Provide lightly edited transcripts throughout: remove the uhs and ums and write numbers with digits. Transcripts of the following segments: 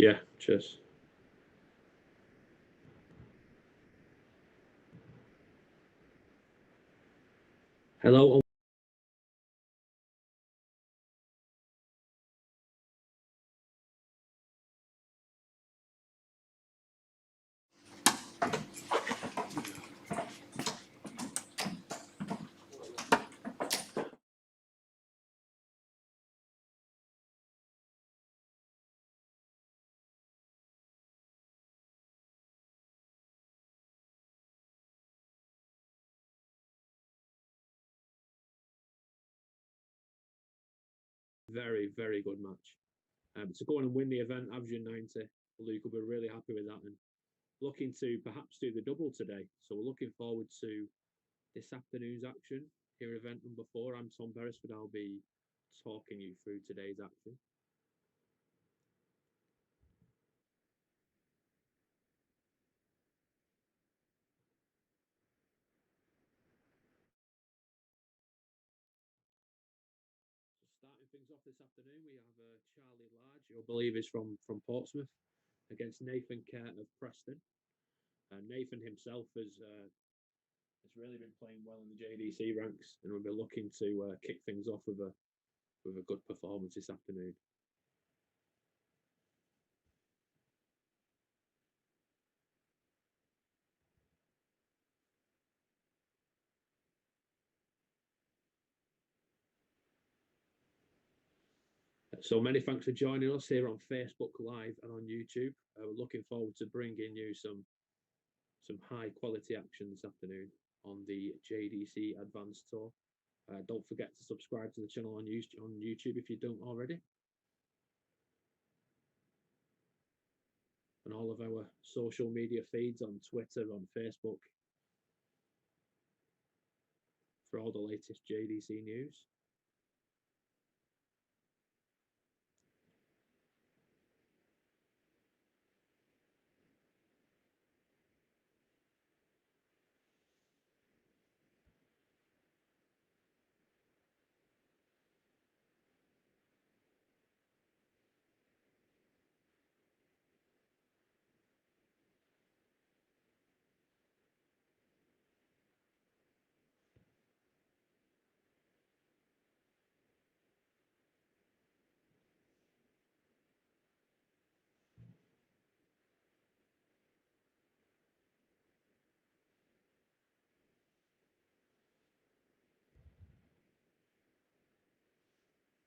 Yeah, cheers. Hello. Very, very good match. To go on and win the event, averaging 90, Luke will be really happy with that and looking to perhaps do the double today. So we're looking forward to this afternoon's action here, event number 4. I'm Tom Beresford. I'll be talking you through today's action. Starting things off this afternoon, we have Charlie Large, who I believe is from Portsmouth, against Nathan Kerr of Preston. Nathan himself has really been playing well in the JDC ranks, and we'll be looking to kick things off with a good performance this afternoon. So many thanks for joining us here on Facebook Live and on YouTube. We're looking forward to bringing you some high quality action this afternoon on the JDC Advanced Tour. Don't forget to subscribe to the channel on YouTube if you don't already. And all of our social media feeds on Twitter, on Facebook, for all the latest JDC news.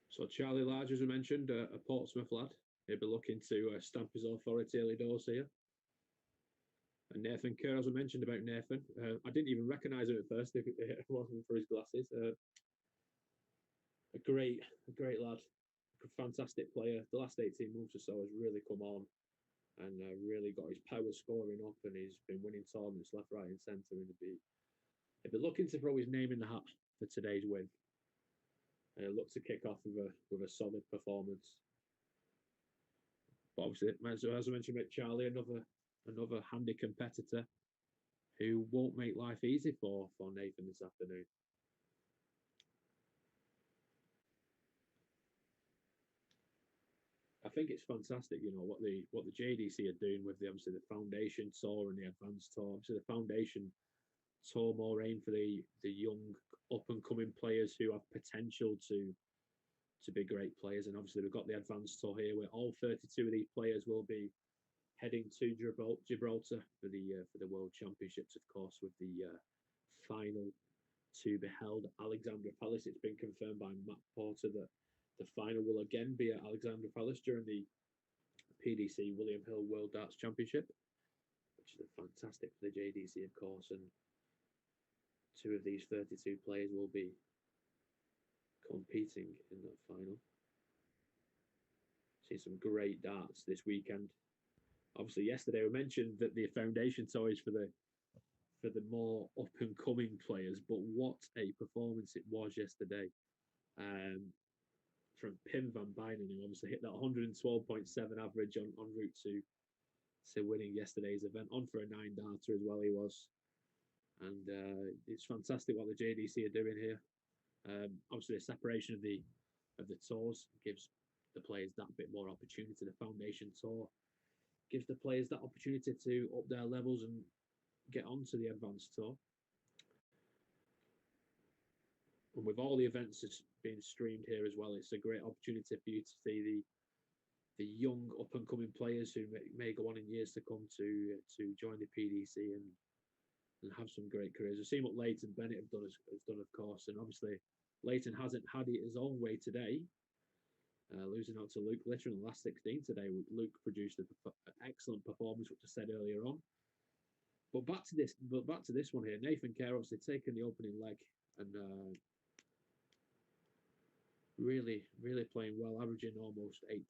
So Charlie Large, as we mentioned, a Portsmouth lad. He'll be looking to stamp his authority early doors here. And Nathan Kerr, as I mentioned about Nathan, I didn't even recognise him at first if it wasn't for his glasses. A great lad, a fantastic player. The last 18 months or so has really come on and really got his power scoring up, and he's been winning tournaments left, right, and centre. And he'll be looking to throw his name in the hat for today's win. And look to kick off with a solid performance. But obviously, as I mentioned about Charlie, another handy competitor who won't make life easy for Nathan this afternoon. I think it's fantastic, what the JDC are doing with obviously the Foundation Tour and the Advanced Tour. Obviously, the Foundation Tour more aimed for the young up and coming players who have potential to be great players, and obviously we've got the Advanced Tour here where all 32 of these players will be heading to Gibraltar for the World Championships, of course, with the final to be held at Alexandra Palace. It's been confirmed by Matt Porter that the final will again be at Alexandra Palace during the PDC William Hill World Darts Championship, which is fantastic for the JDC, of course, and 2 of these 32 players will be competing in that final. See some great darts this weekend. Obviously, yesterday we mentioned that the Foundation Tour is for the more up and coming players, but what a performance it was yesterday from Pim van Bijnen, who obviously hit that 112.7 average on route to winning yesterday's event, on for a 9-darter as well he was. And it's fantastic what the JDC are doing here. Obviously, the separation of the tours gives the players that bit more opportunity. The Foundation Tour gives the players that opportunity to up their levels and get onto the Advanced Tour. And with all the events being streamed here as well, it's a great opportunity for you to see the young up and coming players who may go on in years to come to join the PDC and have some great careers. We've seen what Layton Bennett has done, of course, and obviously Leighton hasn't had it his own way today, losing out to Luke Litter in the last 16 today. Luke produced an excellent performance, which I said earlier on. But back to this one here. Nathan Kerr obviously taking the opening leg and really playing well, averaging almost 80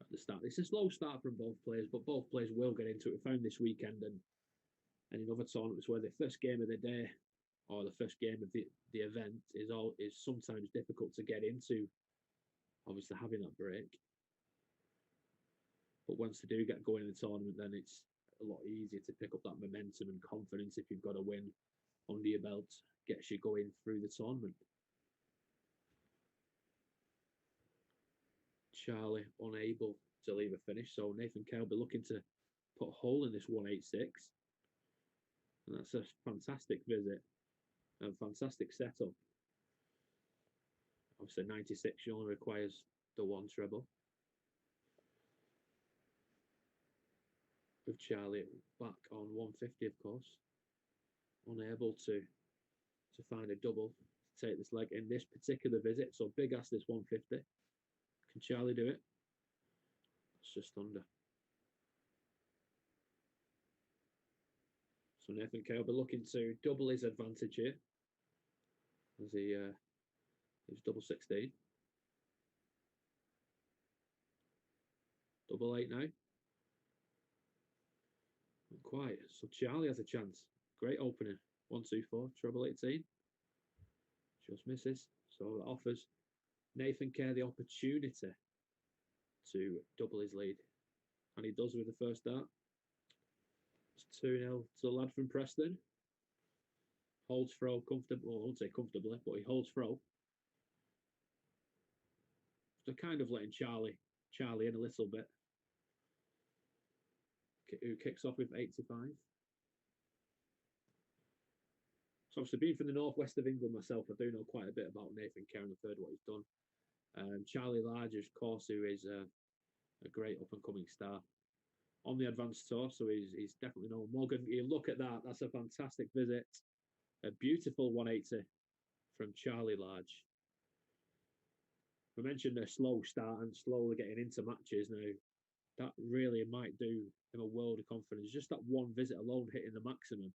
at the start. It's a slow start from both players, but both players will get into it. We found this weekend and in other tournaments where the first game of the day or the first game of the event is sometimes difficult to get into, obviously having that break. But once they do get going in the tournament, then it's a lot easier to pick up that momentum and confidence if you've got a win under your belt, gets you going through the tournament. Charlie unable to leave a finish, so Nathan Kerr will be looking to put a hole in this 186. And that's a fantastic visit and fantastic setup. Obviously 96 only requires the one treble. With Charlie back on 150, of course. Unable to find a double to take this leg in this particular visit. So big ask this 150. Can Charlie do it? It's just under. So Nathan Kerr will be looking to double his advantage here as he he's double 16. Double 8 now. Not quite. So Charlie has a chance. Great opening. 1, 2, 4. Treble 18. Just misses. So that offers Nathan Kerr the opportunity to double his lead. And he does with the first start. It's 2-0 to the lad from Preston. Holds throw comfortably. Well, I won't say comfortably, but he holds throw. So kind of letting Charlie in a little bit. Who kicks off with 85. So obviously being from the northwest of England myself, I do know quite a bit about Nathan Kerr and I've heard what he's done. Charlie Large, of course, who is a great up-and-coming star on the Advanced Tour, so he's definitely known. Morgan, you look at that, that's a fantastic visit. A beautiful 180 from Charlie Large. We mentioned a slow start and slowly getting into matches now. That really might do him a world of confidence. Just that one visit alone hitting the maximum,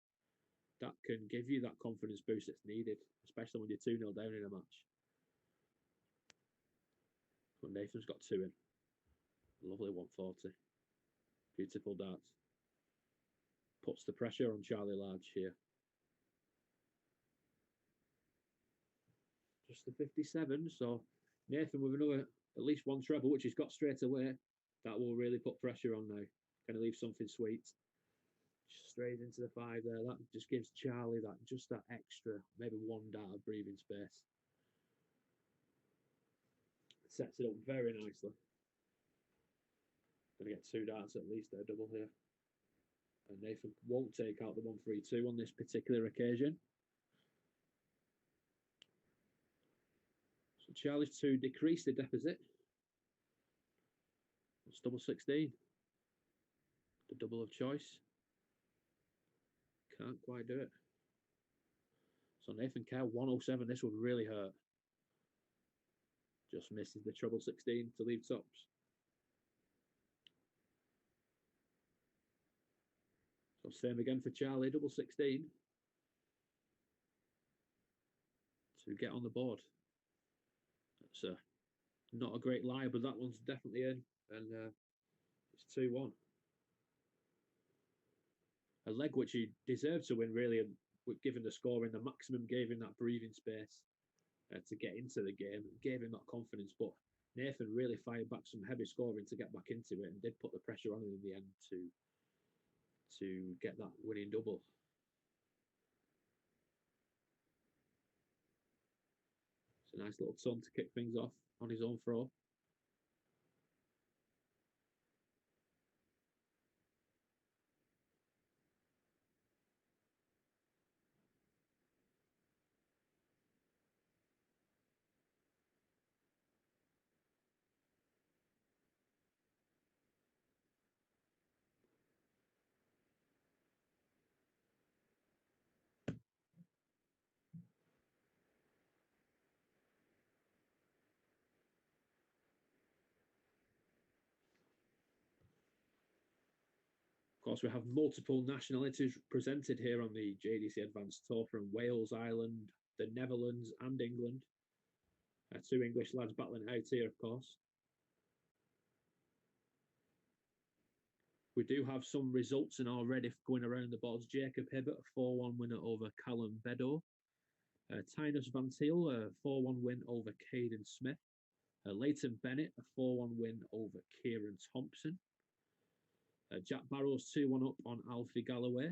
that can give you that confidence boost that's needed, especially when you're 2-0 down in a match. But Nathan's got 2 in. Lovely 140. Beautiful darts. Puts the pressure on Charlie Large here. Just the 57, so Nathan with another, at least one treble, which he's got straight away. That will really put pressure on now. Going to leave something sweet. Just straight into the 5 there. That just gives Charlie that extra, maybe one dart of breathing space. Sets it up very nicely. Going to get 2 darts at least, there, double here. And Nathan won't take out the 132 on this particular occasion. So Charlie's to decrease the deficit. It's double 16. The double of choice. Can't quite do it. So Nathan Kerr, 107. This would really hurt. Just misses the treble 16 to leave tops. So same again for Charlie, double 16. To get on the board. That's not a great lie, but that one's definitely in. And it's 2-1. A leg which he deserved to win, really, and given the scoring, the maximum gave him that breathing space to get into the game, gave him that confidence. But Nathan really fired back some heavy scoring to get back into it and did put the pressure on him in the end to get that winning double. It's a nice little ton to kick things off on his own throw. course, we have multiple nationalities presented here on the JDC Advanced Tour from Wales, Ireland, the Netherlands, and England. Two English lads battling out here, of course. We do have some results and already going around the boards. Jacob Hibbert, a 4-1 winner over Callum Beddoe. Tynus Van Til, a 4-1 win over Caden Smith. Layton Bennett, a 4-1 win over Kieran Thompson. Jack Barrows 2-1 up on Alfie Galloway.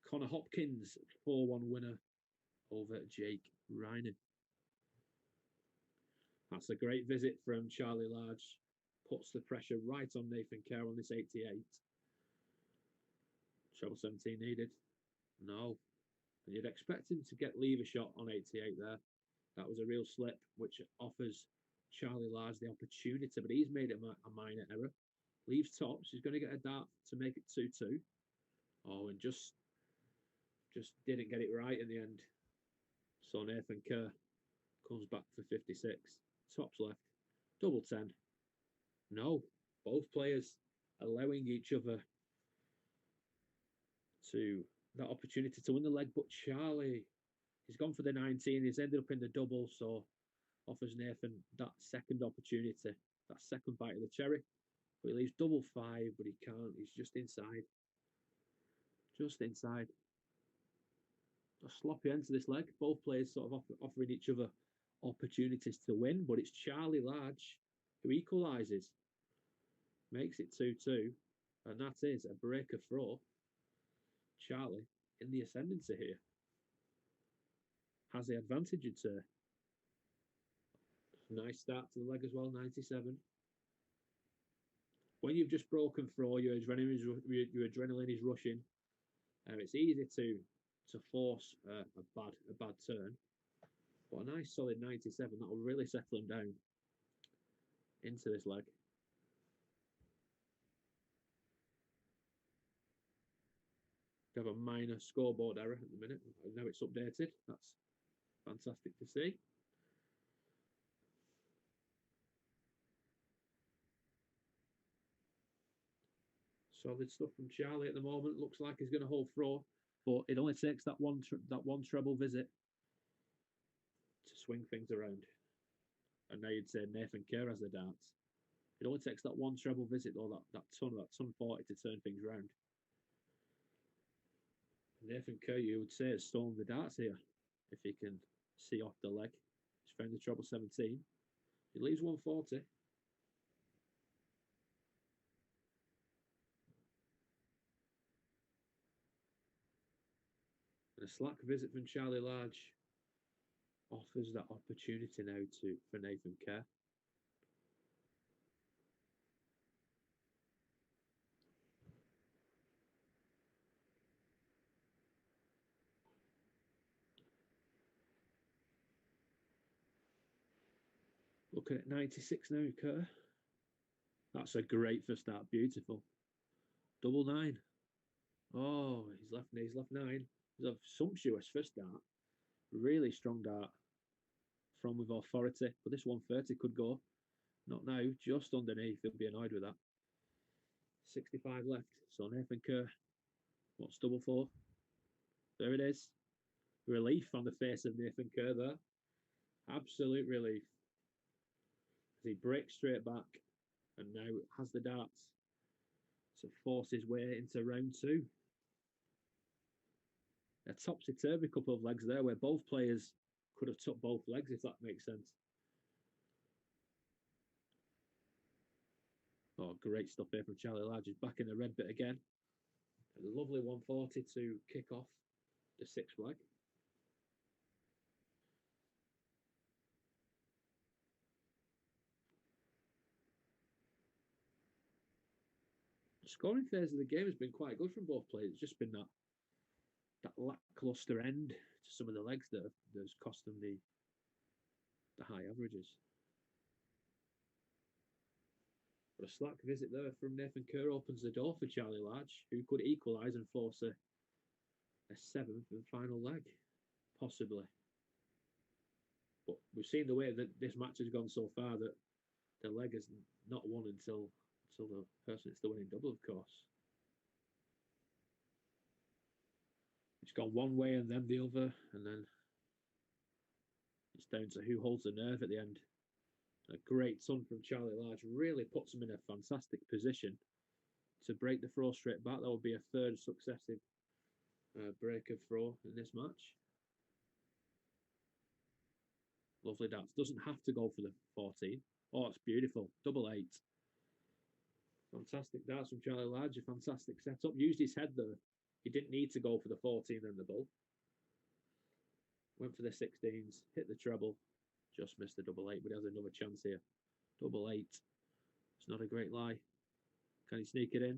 Connor Hopkins 4-1 winner over Jake Rynan. That's a great visit from Charlie Large. Puts the pressure right on Nathan Kerr on this 88. Treble 17 needed. No. And you'd expect him to get lever shot on 88 there. That was a real slip, which offers Charlie Large the opportunity, but he's made a minor error. Leaves tops. He's going to get a dart to make it 2-2. Oh, and just didn't get it right in the end. So Nathan Kerr comes back for 56. Tops left. Double 10. No. Both players allowing each other to that opportunity to win the leg, but Charlie, he's gone for the 19. He's ended up in the double, so offers Nathan that second opportunity, that second bite of the cherry. But he leaves double 5, but he can't. He's just inside. Just inside. A sloppy end to this leg. Both players sort of offering each other opportunities to win, but it's Charlie Large who equalises. Makes it 2-2, and that is a breaker throw. Charlie in the ascendancy here. Has the advantage, you'd say. Nice start to the leg as well, 97. When you've just broken throw, your adrenaline is rushing. It's easy to force a bad turn. But a nice solid 97, that will really settle him down into this leg. We have a minor scoreboard error at the minute. Now it's updated. That's fantastic to see. Solid stuff from Charlie at the moment. Looks like he's going to hold throw, but it only takes that one treble visit to swing things around. And now you'd say Nathan Kerr has the darts. It only takes that one treble visit, or that ton 40 to turn things around. Nathan Kerr, you would say, has stolen the darts here. If he can see off the leg. He's found the treble 17. He leaves 140. And a slack visit from Charlie Large offers that opportunity now for Nathan Kerr. Looking at 96 now, Kerr. That's a great first start. Beautiful. Double 9. Oh, he's left 9. It's a sumptuous first dart. Really strong dart. From with authority. But this 130 could go. Not now. Just underneath. He'll be annoyed with that. 65 left. So Nathan Kerr. What's double 4? There it is. Relief on the face of Nathan Kerr there. Absolute relief. He breaks straight back and now has the darts to force his way into round 2. A topsy-turvy couple of legs there where both players could have took both legs, if that makes sense. Oh, great stuff here from Charlie Large. He's back in the red bit again. A lovely 140 to kick off the 6th leg. The scoring phase of the game has been quite good from both players. It's just been that lacklustre end to some of the legs that's cost them the high averages. But a slack visit there from Nathan Kerr opens the door for Charlie Large, who could equalise and force a 7th and final leg, possibly. But we've seen the way that this match has gone so far that the leg is not won until So the person that's the winning double, of course. It's gone one way and then the other, and then it's down to who holds the nerve at the end. A great ton from Charlie Large really puts him in a fantastic position to break the throw straight back. That would be a third successive break of throw in this match. Lovely darts. Doesn't have to go for the 14. Oh, it's beautiful. Double 8. Fantastic darts from Charlie Large. A fantastic setup. Used his head though. He didn't need to go for the 14 and the bull. Went for the 16s. Hit the treble. Just missed the double 8, but he has another chance here. Double 8. It's not a great lie. Can he sneak it in?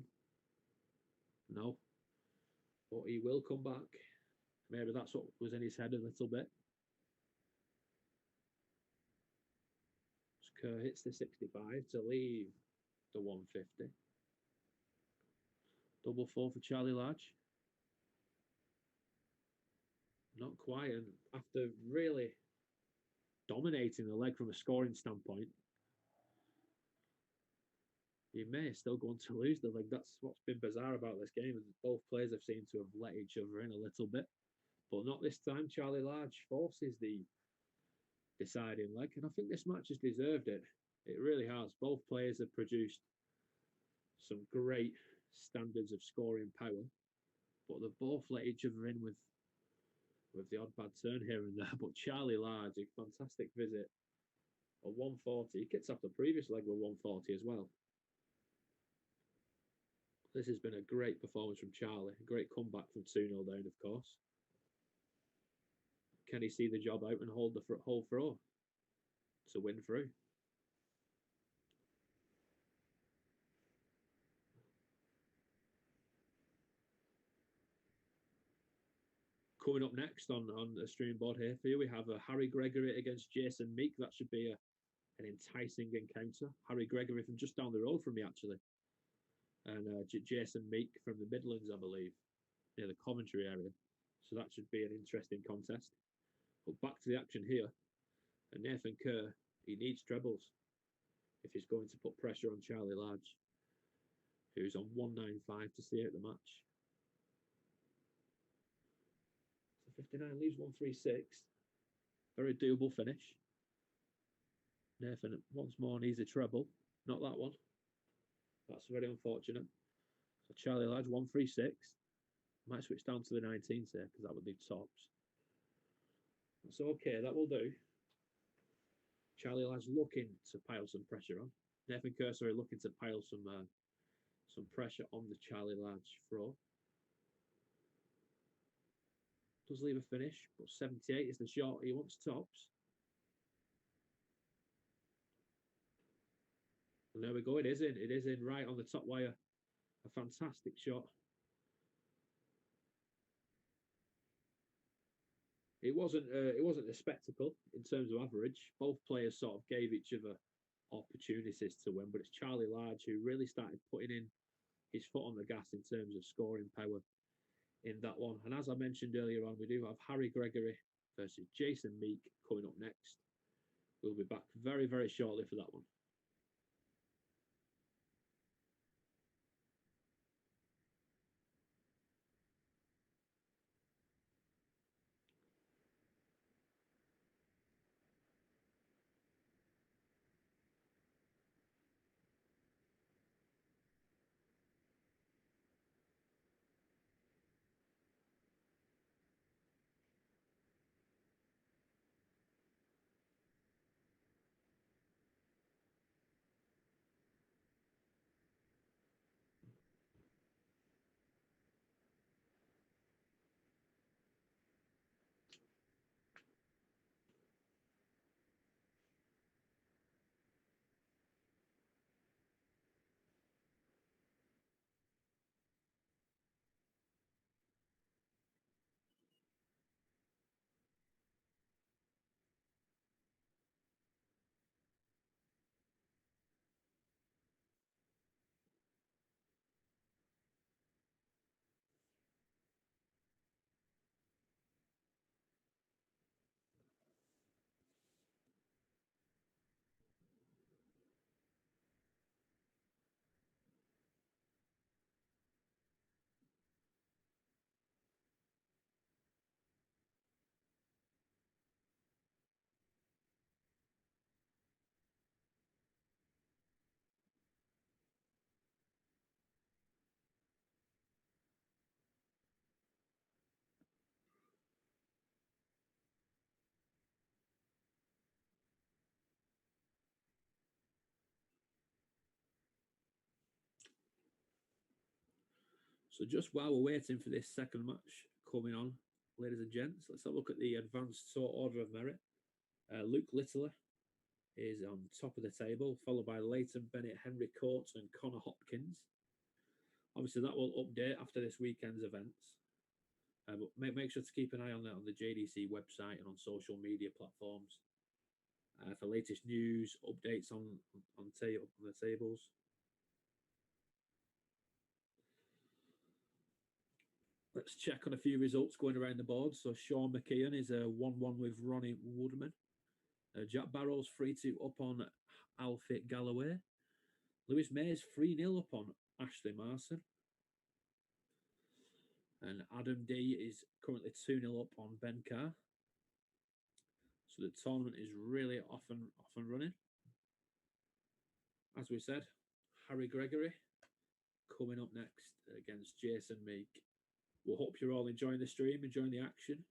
No. But he will come back. Maybe that's what was in his head a little bit. Kerr hits the 65 to leave the 150. Double 4 for Charlie Large. Not quite, and after really dominating the leg from a scoring standpoint, you may still go on to lose the leg. That's what's been bizarre about this game. Both players have seemed to have let each other in a little bit, but not this time. Charlie Large forces the deciding leg, and I think this match has deserved it. It really has. Both players have produced some great standards of scoring power, but they've both let each other in with the odd bad turn here and there. But Charlie Large, a fantastic visit, a 140. He gets off the previous leg with 140 as well. This has been a great performance from Charlie. A great comeback from 2-0 down, of course. Can he see the job out and hold the whole throw to win through? Coming up next on the stream board here for you, we have Harry Gregory against Jason Meek. That should be an enticing encounter. Harry Gregory from just down the road from me, actually. And Jason Meek from the Midlands, I believe, near the Coventry area. So that should be an interesting contest. But back to the action here. And Nathan Kerr, he needs trebles if he's going to put pressure on Charlie Large, who's on 195 to see out the match. So 59 leaves 136. Very doable finish. Nathan once more needs a treble. Not that one. That's very unfortunate. So Charlie Large 136. Might switch down to the 19s here because that would leave tops. That's okay, that will do. Charlie Large looking to pile some pressure on. Nathan Cursory looking to pile some pressure on the Charlie Large throw. Does leave a finish, but 78 is the shot. He wants tops. And there we go. It is in. It is in right on the top wire. A fantastic shot. It wasn't a spectacle in terms of average. Both players sort of gave each other opportunities to win, but it's Charlie Large who really started putting in his foot on the gas in terms of scoring power in that one. And as I mentioned earlier on, we do have Harry Gregory versus Jason Meek coming up next. We'll be back very, very shortly for that one. So just while we're waiting for this second match coming on, ladies and gents, let's have a look at the Advanced Tour Order of Merit. Luke Littler is on top of the table, followed by Layton, Bennett, Henry Coates, and Connor Hopkins. Obviously, that will update after this weekend's events. But make sure to keep an eye on that on the JDC website and on social media platforms for latest news, updates on the tables. Let's check on a few results going around the board. So Sean McKeon is a 1-1 with Ronnie Woodman. Jack Barrow's 3-2 up on Alfie Galloway. Lewis Mays 3-0 up on Ashley Marson. And Adam D is currently 2-0 up on Ben Carr. So the tournament is really off and running. As we said, Harry Gregory coming up next against Jason Meek. We'll hope you're all enjoying the stream, enjoying the action.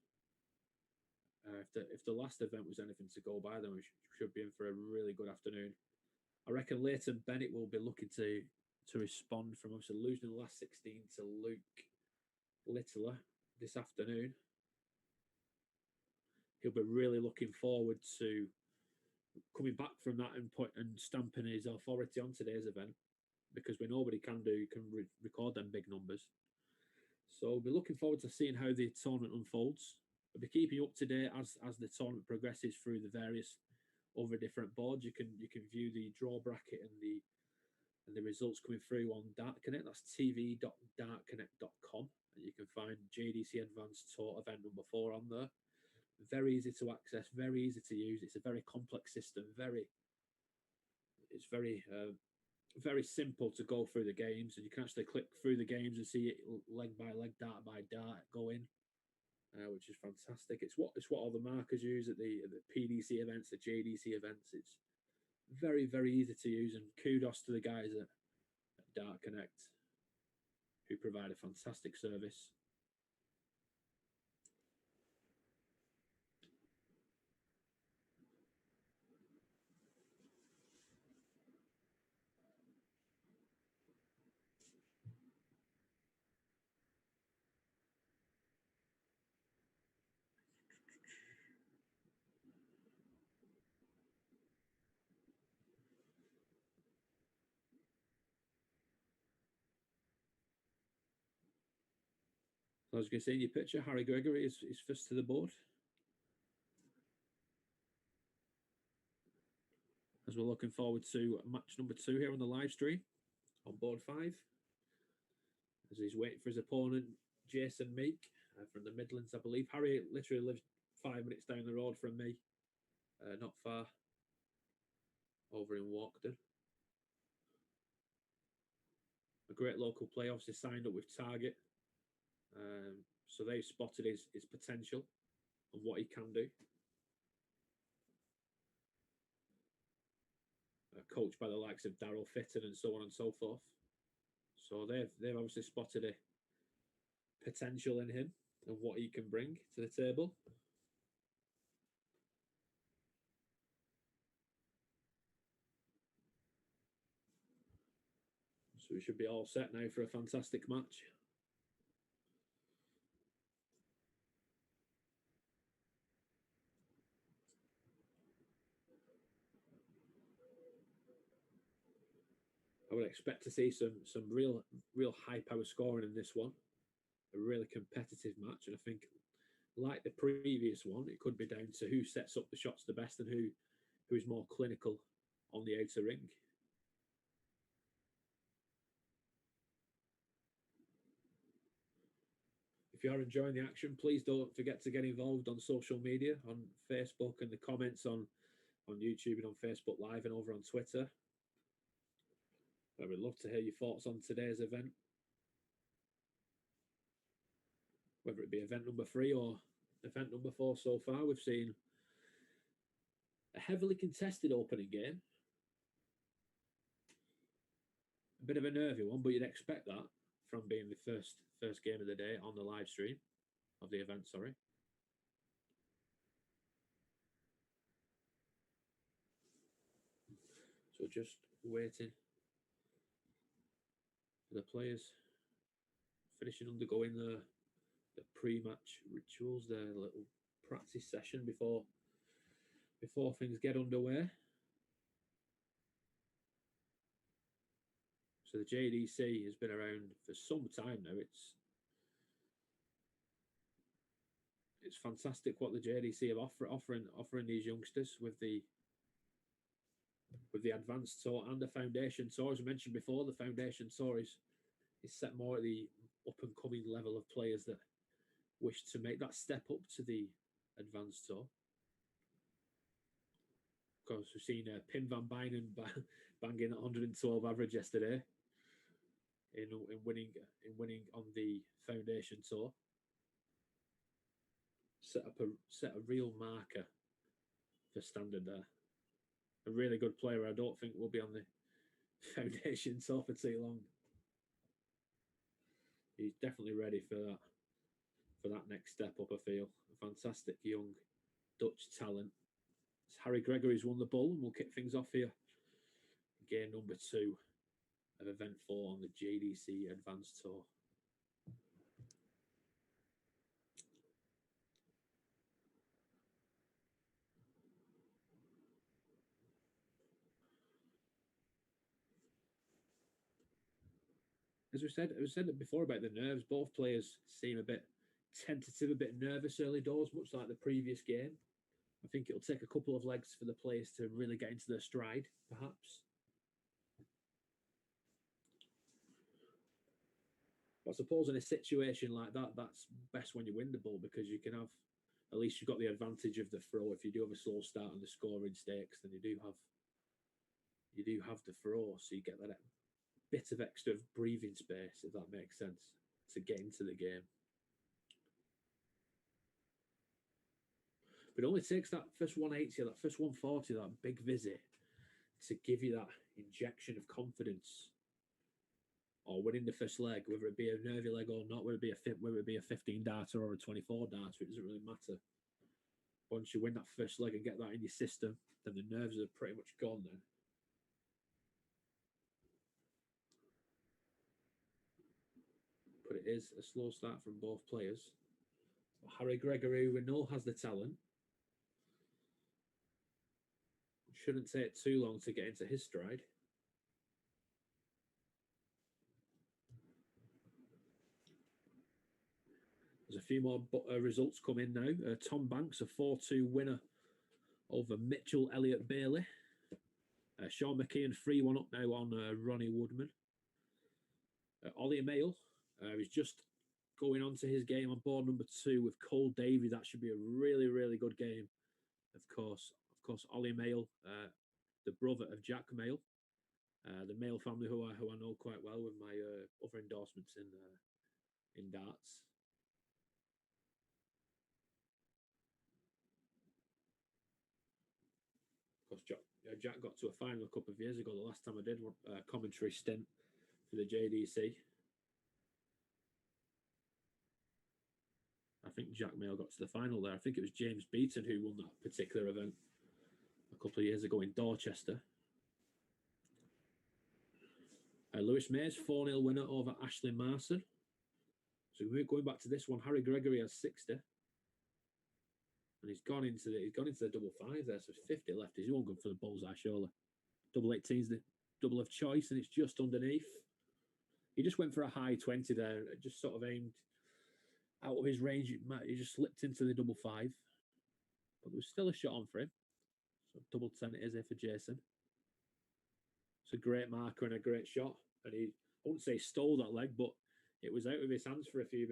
If the last event was anything to go by, then we should be in for a really good afternoon. I reckon Layton Bennett will be looking to respond from obviously losing the last 16 to Luke Littler this afternoon. He'll be really looking forward to coming back from that and stamping his authority on today's event, because we know what he can do. He can record them big numbers. So we'll be looking forward to seeing how the tournament unfolds. We'll be keeping you up to date as the tournament progresses through the various other different boards. You can view the draw bracket and the results coming through on DartConnect. That's tv.dartconnect.com, and you can find JDC Advanced Tour event number 4 on there. Very easy to access, very easy to use. It's a very complex system. It's very simple to go through the games, and you can actually click through the games and see it leg by leg, dart by dart going, which is fantastic. It's what all the markers use at the PDC events, the JDC events. It's very, very easy to use, and kudos to the guys at DartConnect who provide a fantastic service. As you can see in your picture, Harry Gregory is first to the board. As we're looking forward to match number 2 here on the live stream on board 5. As he's waiting for his opponent, Jason Meek from the Midlands, I believe. Harry literally lives 5 minutes down the road from me, not far, over in Walkden. A great local player, obviously signed up with Target. So they've spotted his potential and what he can do. Coached by the likes of Daryl Fitton and so on and so forth. So they've obviously spotted a potential in him and what he can bring to the table. So we should be all set now for a fantastic match. I would expect to see some real high power scoring in this one. A really competitive match, and I think, like the previous one, it could be down to who sets up the shots the best and who is more clinical on the outer ring. If you are enjoying the action, please don't forget to get involved on social media, on Facebook, and the comments on YouTube and on Facebook Live and over on Twitter. I would love to hear your thoughts on today's event, whether it be event number 3 or event number 4 so far. We've seen a heavily contested opening game. A bit of a nervy one, but you'd expect that from being the first game of the day on the live stream of the event, sorry. So just waiting for the players finishing undergoing the pre-match rituals, their little practice session before things get underway. So the JDC has been around for some time now. It's fantastic what the JDC are offering these youngsters with the Advanced Tour and the Foundation Tour. As I mentioned before, the Foundation Tour is set more at the up and coming level of players that wish to make that step up to the Advanced Tour. Of course, we've seen Pim van Bijnen banging 112 average yesterday in winning on the Foundation Tour. Set a real marker for standard there. A really good player. I don't think will be on the Foundation Tour for too long. He's definitely ready for that next step up, I feel. A fantastic young Dutch talent. As Harry Gregory's won the bull, and we'll kick things off here. Game number 2 of event 4 on the JDC Advanced Tour. As we said it before about the nerves, both players seem a bit tentative, a bit nervous early doors, much like the previous game. I think it'll take a couple of legs for the players to really get into their stride, perhaps. But I suppose in a situation like that, that's best when you win the ball, because you can have, at least you've got the advantage of the throw. If you do have a slow start on the scoring stakes, then you do have the throw, so you get that bit of extra breathing space, if that makes sense, to get into the game. But it only takes that first 180 or that first 140, that big visit, to give you that injection of confidence. Or winning the first leg, whether it be a nervy leg or not, whether it be a 15 darter or a 24 darter, it doesn't really matter. Once you win that first leg and get that in your system, then the nerves are pretty much gone then. But it is a slow start from both players. Harry Gregory, we know, has the talent. Shouldn't take too long to get into his stride. There's a few more results come in now. Tom Banks, a 4-2 winner over Mitchell Elliott Bailey. Sean McKeon, 3-1 up now on Ronnie Woodman. Ollie Mail is just going on to his game on board number 2 with Cole Davey. That should be a really, really good game. Of course, Ollie Mail, the brother of Jack Mail, the Mail family who I know quite well with my other endorsements in darts. Of course, Jack got to a final a couple of years ago. The last time I did a commentary stint for the JDC. I think Jack Mail got to the final there. I think it was James Beaton who won that particular event a couple of years ago in Dorchester. Lewis Mays, 4-0 winner over Ashley Marson. So we're going back to this one. Harry Gregory has 60. And he's gone into the double 5 there, so 50 left. He's won't go for the bullseye, surely. Double 18's the double of choice, and it's just underneath. He just went for a high 20 there, just sort of aimed out of his range. He just slipped into the double 5. But there was still a shot on for him. So double 10 it is here for Jason. It's a great marker and a great shot. And I wouldn't say stole that leg, but it was out of his hands for a few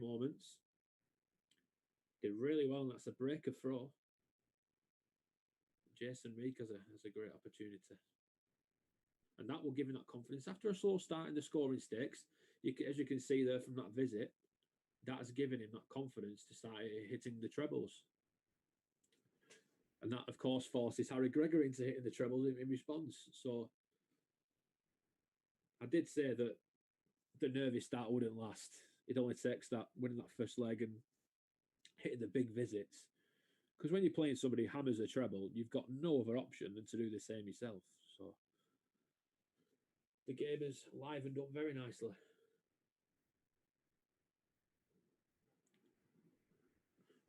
moments. Did really well, and that's a breaker throw. Jason Meek has a great opportunity. And that will give him that confidence. After a slow start in the scoring stakes, as you can see there from that visit, that has given him that confidence to start hitting the trebles. And that, of course, forces Harry Gregory into hitting the trebles in response. So I did say that the nervy start wouldn't last. It only takes that winning that first leg and hitting the big visits. Because when you're playing somebody who hammers a treble, you've got no other option than to do the same yourself. So the game is livened up very nicely.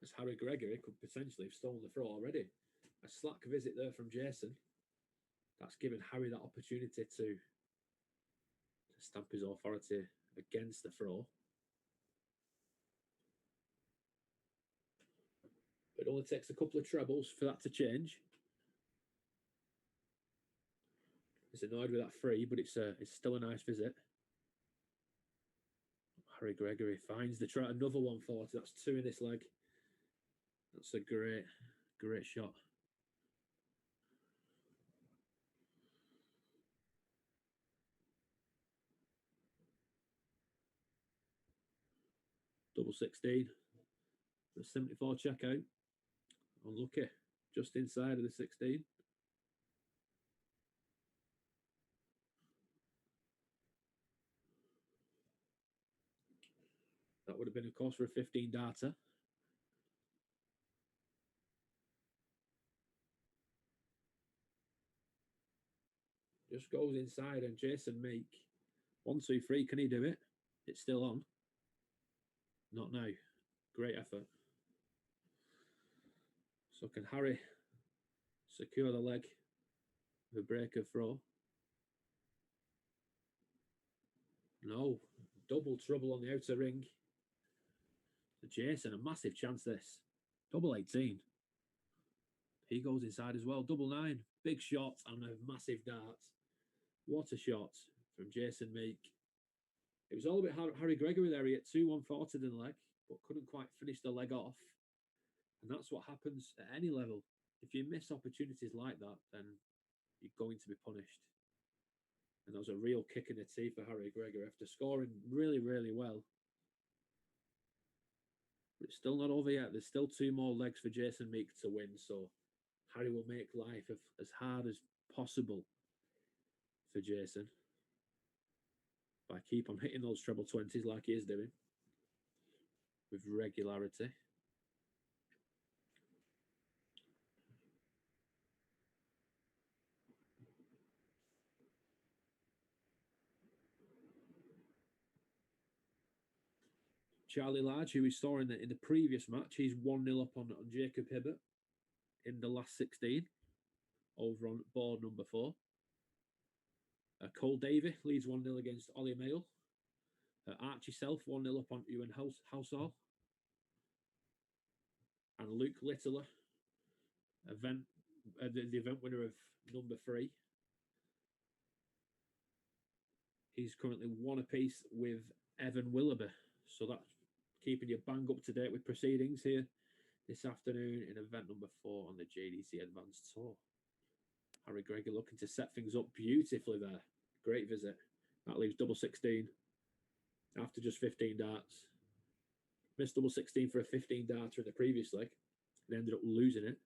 as Harry Gregory could potentially have stolen the throw already. A slack visit there from Jason. That's given Harry that opportunity to stamp his authority against the throw. It only takes a couple of trebles for that to change. He's annoyed with that free, but it's still a nice visit. Harry Gregory finds the try, another 140. That's 2 in this leg. That's a great shot. Double 16. The 74 checkout. Unlucky. Just inside of the 16. That would have been, of course, for a 15 darter. Just goes inside, and Jason Meek. 1, 2, 3. Can he do it? It's still on. Not now. Great effort. So can Harry secure the leg with a breaker throw? No. Double trouble on the outer ring. So Jason, a massive chance this. Double 18. He goes inside as well. Double 9. Big shot and a massive dart. What a shot from Jason Meek. It was all about Harry Gregory there. He hit 2 140 in the leg, but couldn't quite finish the leg off. And that's what happens at any level. If you miss opportunities like that, then you're going to be punished. And that was a real kick in the teeth for Harry Gregory after scoring really, really well. But it's still not over yet. There's still 2 more legs for Jason Meek to win. So Harry will make life as hard as possible for Jason by keep on hitting those treble 20s like he is doing with regularity. Charlie Large, who we saw in the previous match, he's 1-0 up on Jacob Hibbert in the last 16 over on board number 4. Cole Davey leads 1-0 against Ollie Mail. Archie Self 1-0 up on Ewan Househall. And Luke Littler, the event winner of number 3. He's currently 1 apiece with Evan Willoughby. So that's keeping you bang up to date with proceedings here this afternoon in event number 4 on the JDC Advanced Tour. Harry Gregory looking to set things up beautifully there. Great visit. That leaves double 16 after just 15 darts. Missed double 16 for a 15 darter in the previous leg and ended up losing it.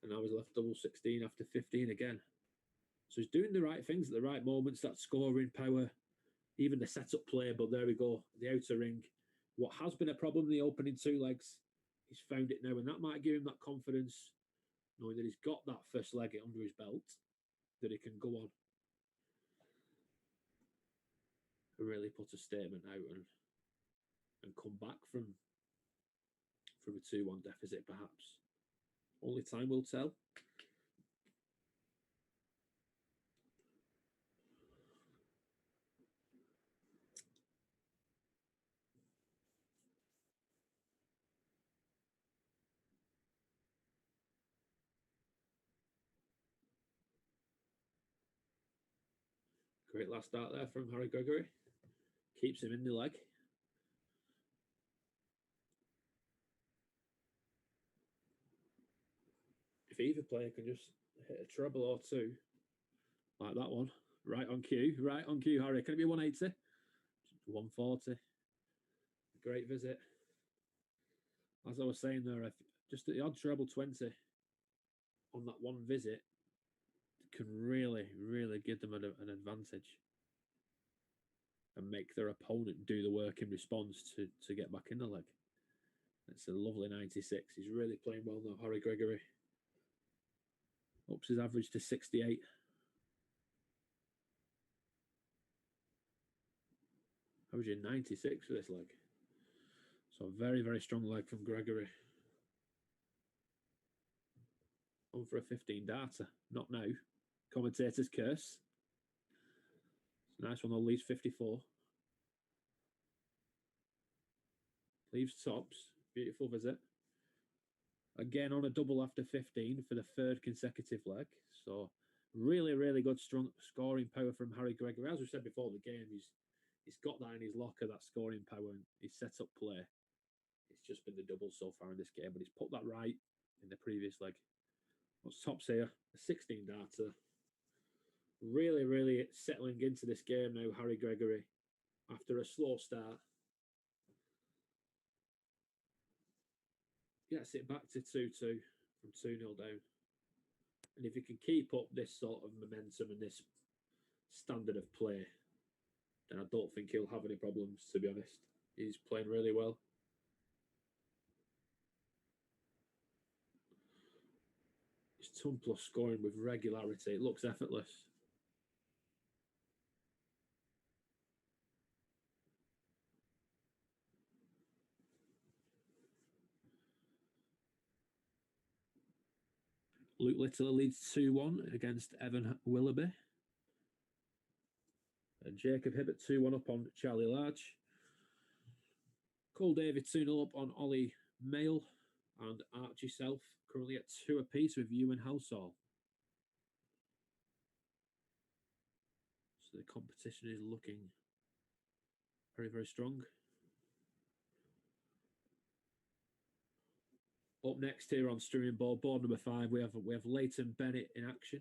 And now he's left double 16 after 15 again. So he's doing the right things at the right moments, that scoring power, even the setup play. But there we go, the outer ring. What has been a problem in the opening 2 legs, he's found it now. And that might give him that confidence, knowing that he's got that first leg under his belt, that he can go on and really put a statement out and come back from a 2-1 deficit, perhaps. Only time will tell. Great last start there from Harry Gregory. Keeps him in the leg. If either player can just hit a treble or 2, like that one, right on cue, Harry. Can it be 180? 140. Great visit. As I was saying there, just the odd treble 20 on that one visit can really, really give them an advantage and make their opponent do the work in response to get back in the leg. It's a lovely 96. He's really playing well now, Harry Gregory. Ups his average to 68. Averaging 96 for this leg. So a very, very strong leg from Gregory. On for a 15 darter. Not now. Commentator's curse. It's a nice one, though. Leaves 54. Leaves tops. Beautiful visit. Again on a double after 15 for the third consecutive leg. So really, really good strong scoring power from Harry Gregory. As we said before the game, he's got that in his locker, that scoring power, and he's set up play. It's just been the double so far in this game, but he's put that right in the previous leg. What's tops here? A 16 darter. Really, really settling into this game now, Harry Gregory, after a slow start. Gets it back to 2-2 from 2-0 down. And if he can keep up this sort of momentum and this standard of play, then I don't think he'll have any problems, to be honest. He's playing really well. His ton plus scoring with regularity. It looks effortless. Luke Littler leads 2-1 against Evan Willoughby. And Jacob Hibbert 2-1 up on Charlie Large. Cole David 2-0 up on Ollie Mail. And Archie Self currently at 2 apiece with Ewan Halsall. So the competition is looking very, very strong. Up next here on streaming board number 5, we have Layton Bennett in action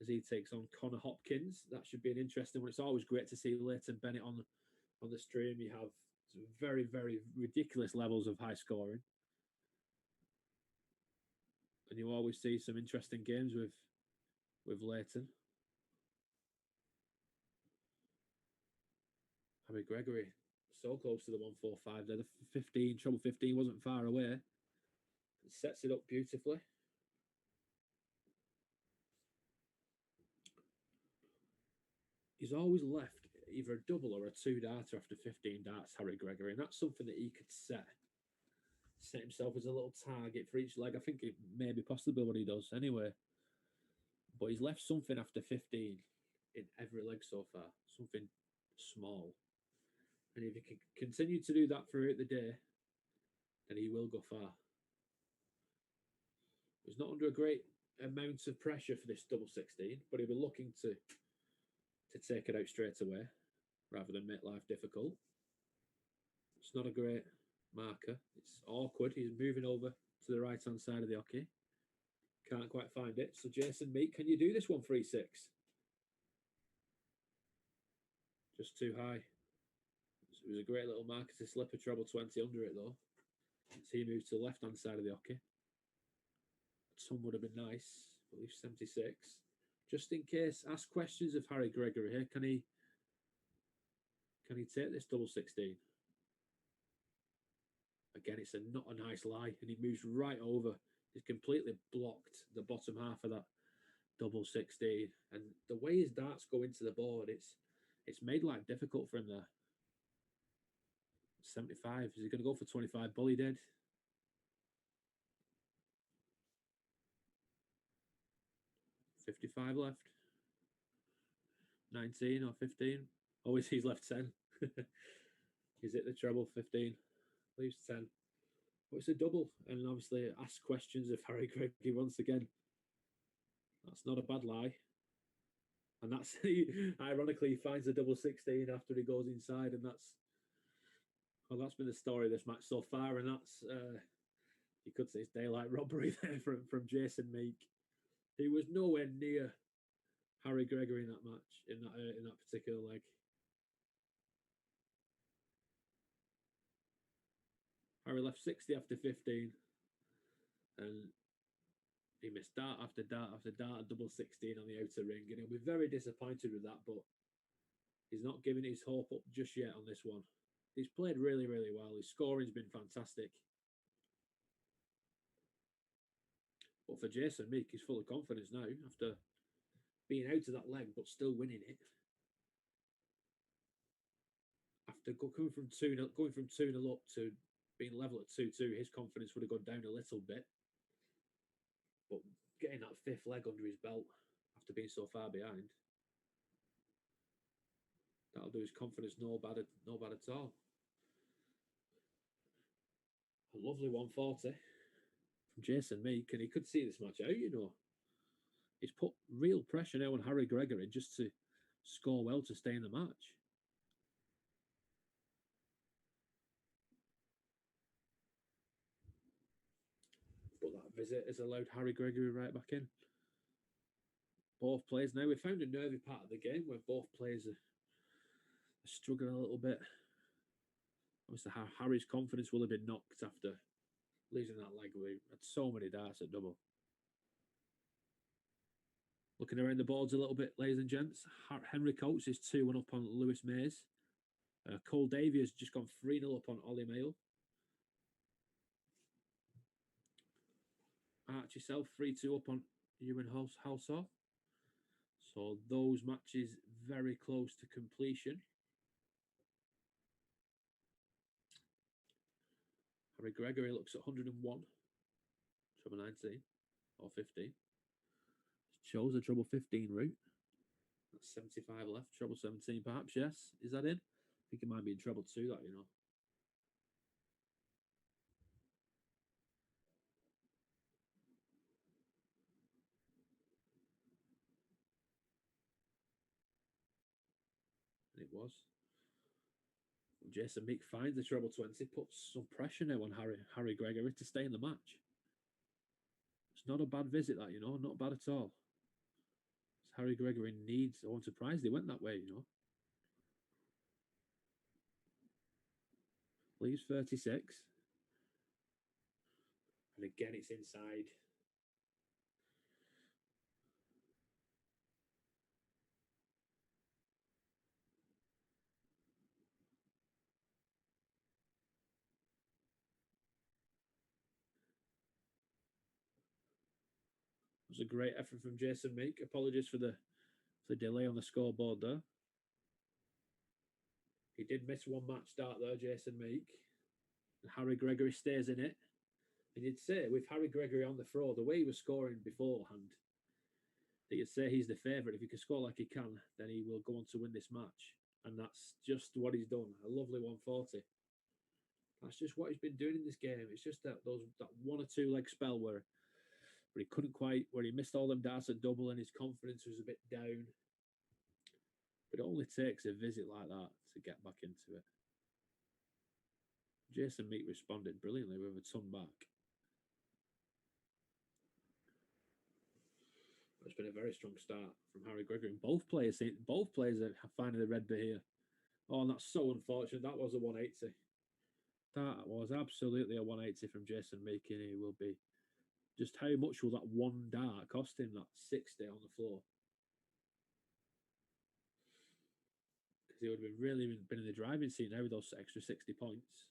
as he takes on Connor Hopkins. That should be an interesting one. It's always great to see Layton Bennett on the stream. You have some very, very ridiculous levels of high scoring, and you always see some interesting games with Layton. Harry Gregory so close to the 145 there. The 15, treble 15 wasn't far away. It sets it up beautifully. He's always left either a double or a 2 darter after 15 darts, Harry Gregory, and that's something that he could set himself as a little target for each leg. I think it may be possible what he does anyway. But he's left something after 15 in every leg so far, something small. And if he can continue to do that throughout the day, then he will go far. He's not under a great amount of pressure for this double 16, but he'll be looking to take it out straight away rather than make life difficult. It's not a great marker. It's awkward. He's moving over to the right-hand side of the hockey. Can't quite find it. So Jason Meek, can you do this 1-3-6? Just too high. It was a great little marker to slip a treble 20 under it, though. As he moves to the left-hand side of the hockey. Some would have been nice. I believe 76. Just in case, ask questions of Harry Gregory here. Can he take this double 16? Again, it's not a nice lie, and he moves right over. He's completely blocked the bottom half of that double 16, and the way his darts go into the board, it's made life difficult for him there. 75. Is he going to go for 25? Bully dead. $55 left. 19 or 15. Oh, he's left 10. He's hit the treble 15. Leaves 10. But it's a double. And obviously ask questions of Harry Gregory once again. That's not a bad lie. And that's, ironically, he finds the double 16 after he goes inside. And that's been the story of this match so far. And that's, you could say it's daylight robbery there from Jason Meek. He was nowhere near Harry Gregory in that match, in that particular leg. Harry left 60 after 15, and he missed dart after dart after dart, double 16 on the outer ring, and he'll be very disappointed with that, but he's not giving his hope up just yet on this one. He's played really, really well. His scoring's been fantastic. But for Jason Meek, he's full of confidence now after being out of that leg but still winning it. After going from 2-0 up to being level at 2-2, his confidence would have gone down a little bit. But getting that fifth leg under his belt after being so far behind. That'll do his confidence no bad at all. A lovely 140 from Jason Meek, and he could see this match out, you know. He's put real pressure now on Harry Gregory just to score well to stay in the match. But that visit has allowed Harry Gregory right back in. Both players now, we found a nervy part of the game where both players are struggling a little bit. Obviously, Harry's confidence will have been knocked after losing that leg. We had so many darts at double. Looking around the boards a little bit, ladies and gents. Henry Coates is 2-1 up on Lewis Mays. Cole Davey has just gone 3-0 up on Ollie Mayo. Archie Self 3-2 up on Ewan Halsall. So those matches very close to completion. Harry Gregory looks at 101. Treble 19 or 15. Chose the treble 15 route. That's 75 left. Treble 17 perhaps, yes. Is that in? I think it might be in treble 2, that, you know. And it was. Jason Meek finds the treble 20, puts some pressure now on Harry Gregory to stay in the match. It's not a bad visit, that, you know, not bad at all. Harry Gregory needs, oh, I'm surprised he went that way, you know. Leaves 36. And again, it's inside. It was a great effort from Jason Meek. Apologies for the delay on the scoreboard there. He did miss one match start there, Jason Meek. And Harry Gregory stays in it. And you'd say, with Harry Gregory on the throw, the way he was scoring beforehand, that you'd say he's the favourite. If he can score like he can, then he will go on to win this match. And that's just what he's done. A lovely 140. That's just what he's been doing in this game. It's just that one or two leg spell where he couldn't quite, where he missed all them darts at double and his confidence was a bit down. But it only takes a visit like that to get back into it. Jason Meek responded brilliantly with a ton back. It's been a very strong start from Harry Gregory. Both players are finding the red bit here. Oh, and that's so unfortunate. That was a 180. That was absolutely a 180 from Jason Meek, and he will be. Just how much will that one dart cost him? That 60 on the floor. Because he would have really been in the driving seat now with those extra 60 points.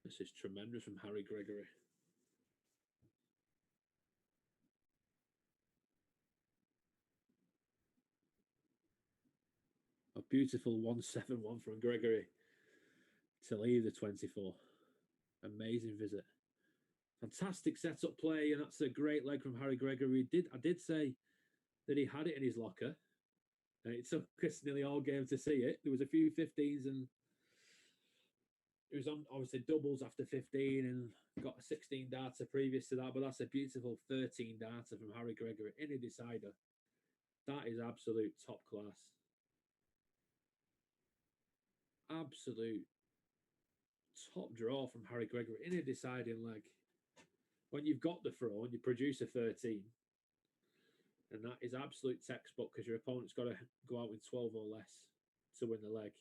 This is tremendous from Harry Gregory. A beautiful 171 from Gregory to leave the 24. Amazing visit. Fantastic setup play, and that's a great leg from Harry Gregory. I did say that he had it in his locker, and it took us nearly all game to see it. There was a few 15s, and it was on obviously doubles after 15, and got a 16 darter previous to that, but that's a beautiful 13 darter from Harry Gregory in a decider. That is absolute top class. Absolute top draw from Harry Gregory in a deciding leg. When you've got the throw and you produce a 13, and that is absolute textbook because your opponent's got to go out with 12 or less to win the leg.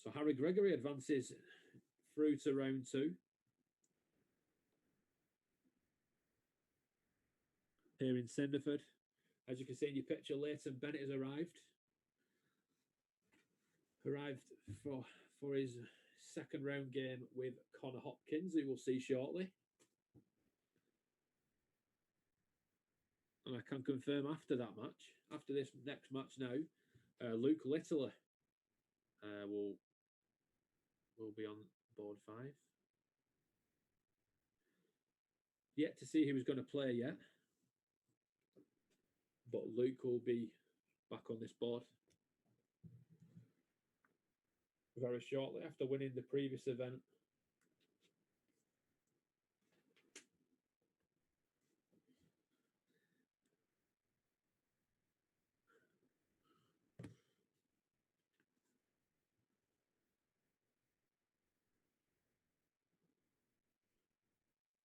So Harry Gregory advances through to round 2. Here in Cinderford. As you can see in your picture, Layton Bennett has arrived. Arrived for his second round game with Connor Hopkins, who we'll see shortly. And I can confirm after that match, after this next match now, Luke Littler will be on board 5. Yet to see who he's going to play yet. But Luke will be back on this board very shortly after winning the previous event.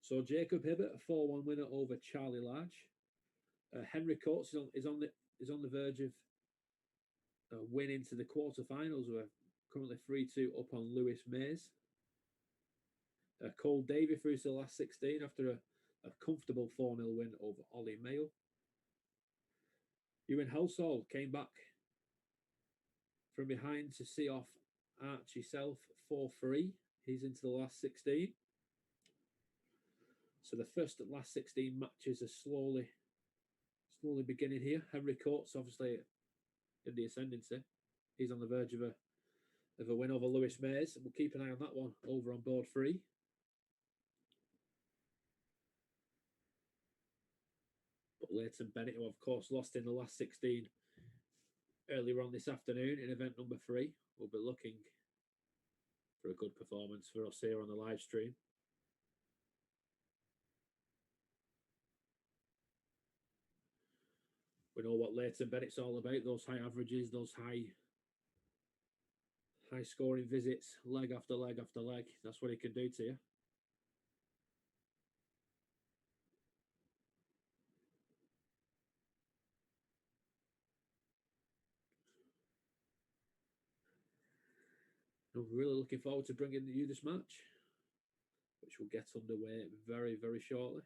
So Jacob Hibbert, a 4-1 winner over Charlie Large. Henry Coates is on the verge of win into the quarterfinals. We're currently 3-2 up on Lewis Mays. Cole Davey through to the last 16 after a comfortable 4-0 win over Ollie Mayo. Ewan Helsall came back from behind to see off Archie Self 4-3. He's into the last 16. So the first and last 16 matches are slowly beginning here. Henry Coates obviously in the ascendancy. He's on the verge of a win over Lewis Mays. We'll keep an eye on that one over on board 3. But Leighton Bennett, who of course lost in the last 16 earlier on this afternoon in event number 3, will be looking for a good performance for us here on the live stream. We know what Leighton Bennett's all about, those high averages, those high scoring visits, leg after leg after leg. That's what he can do to you. I'm really looking forward to bringing you this match, which will get underway very, very shortly.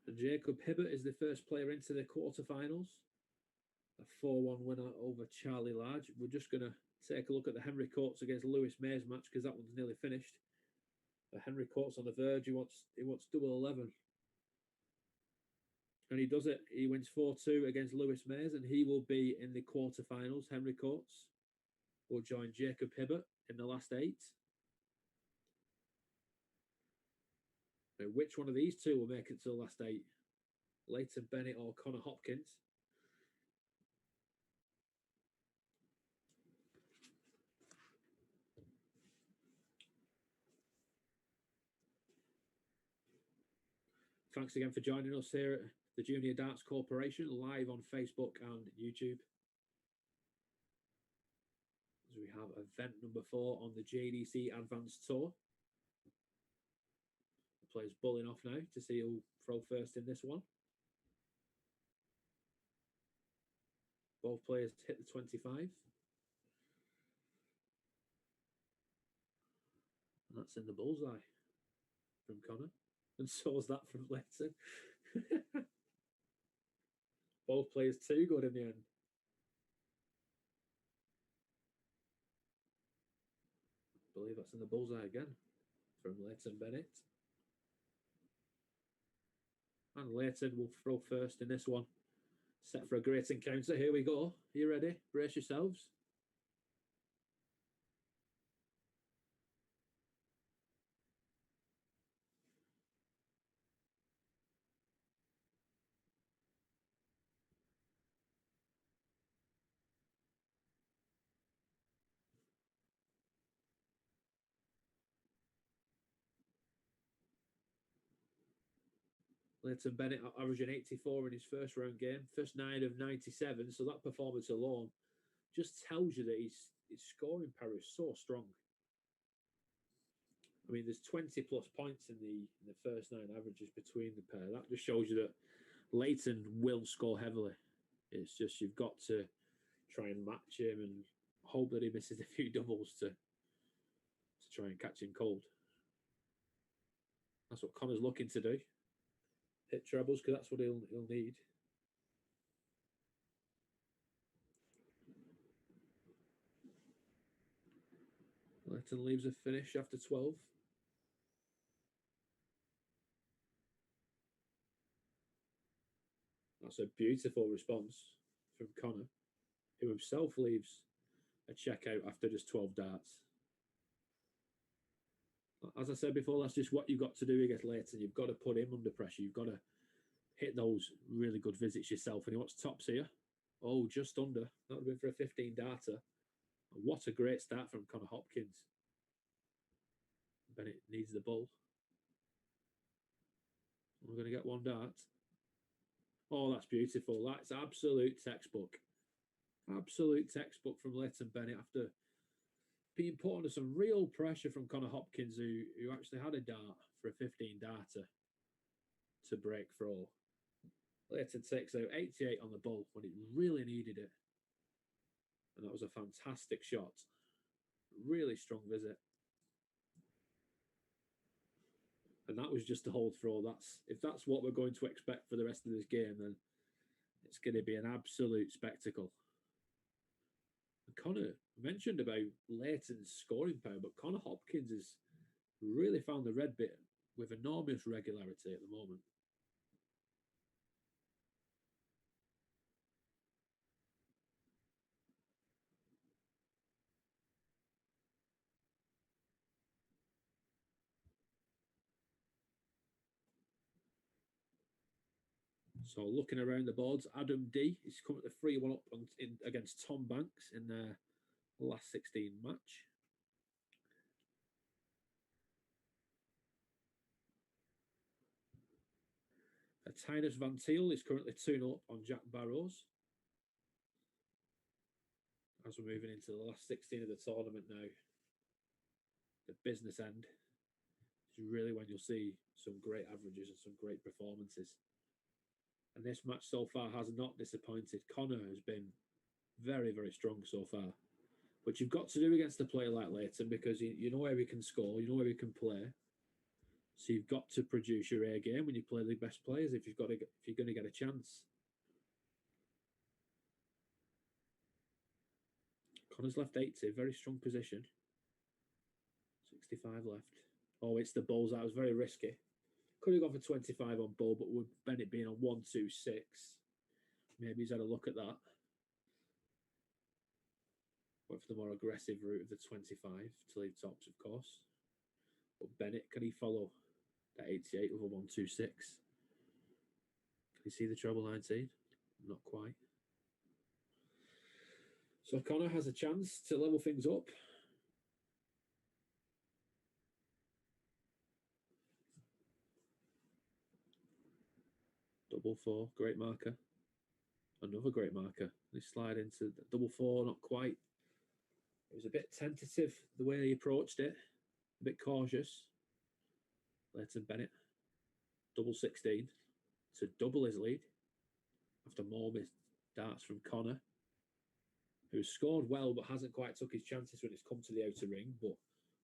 And Jacob Hibbert is the first player into the quarterfinals. A 4-1 winner over Charlie Large. We're just going to take a look at the Henry Coates against Lewis Mays match because that one's nearly finished. Henry Coates on the verge. He wants double 11. And he does it. He wins 4-2 against Lewis Mays, and he will be in the quarterfinals. Henry Coates will join Jacob Hibbert in the last 8. Now, which one of these two will make it to the last 8? Layton Bennett or Connor Hopkins? Thanks again for joining us here at the Junior Darts Corporation, live on Facebook and YouTube. As we have event number 4 on the JDC Advanced Tour. The players bulling off now to see who'll throw first in this one. Both players hit the 25. And that's in the bullseye from Connor. And so is that from Leighton. Both players too good in the end. I believe that's in the bullseye again from Layton Bennett. And Leighton will throw first in this one. Set for a great encounter. Here we go. Are you ready? Brace yourselves. Layton Bennett averaging 84 in his first round game, first 9 of 97. So that performance alone just tells you that his scoring power is so strong. I mean, there's 20 plus points in the first 9 averages between the pair. That just shows you that Leighton will score heavily. It's just you've got to try and match him and hope that he misses a few doubles to try and catch him cold. That's what Connor's looking to do. Hit trebles, because that's what he'll need. Leighton leaves a finish after 12. That's a beautiful response from Connor, who himself leaves a checkout after just 12 darts. As I said before, that's just what you've got to do against Leighton. You've got to put him under pressure. You've got to hit those really good visits yourself. And he wants tops here. Oh, just under. That would have been for a 15 darter. What a great start from Connor Hopkins. Bennett needs the ball. We're going to get one dart. Oh, that's beautiful. That's absolute textbook. Absolute textbook from Leighton Bennett after being put under some real pressure from Connor Hopkins, who actually had a dart for a 15 darter to break through. Leighton takes out 88 on the ball when it really needed it. And that was a fantastic shot. Really strong visit. And that was just a hold throw. If that's what we're going to expect for the rest of this game, then it's going to be an absolute spectacle. And Connor mentioned about Leighton's scoring power, but Connor Hopkins has really found the red bit with enormous regularity at the moment. So looking around the boards, Adam D is coming to 3-1 up against Tom Banks in their last 16 match. Tinus Van Thiel is currently 2-0 up on Jack Barrows. As we're moving into the last 16 of the tournament now, the business end is really when you'll see some great averages and some great performances. And this match so far has not disappointed. Connor has been very, very strong so far. But you've got to do against a player like Leighton, because you know where he can score, you know where he can play. So you've got to produce your A game when you play the best players if you're going to get a chance. Connor's left 80, very strong position. 65 left. Oh, it's the balls. That was very risky. Could have gone for 25 on ball, but with Bennett being on 1-2-6, maybe he's had a look at that. Went for the more aggressive route of the 25 to leave tops, of course. But Bennett, can he follow that 88 with a 1-2-6? Can you see the treble 19? Not quite. So Connor has a chance to level things up. Double 4, great marker. Another great marker. They slide into the double 4, not quite. It was a bit tentative the way he approached it, a bit cautious. Leighton Bennett, double 16 to double his lead after more missed darts from Connor, who scored well but hasn't quite took his chances when it's come to the outer ring. But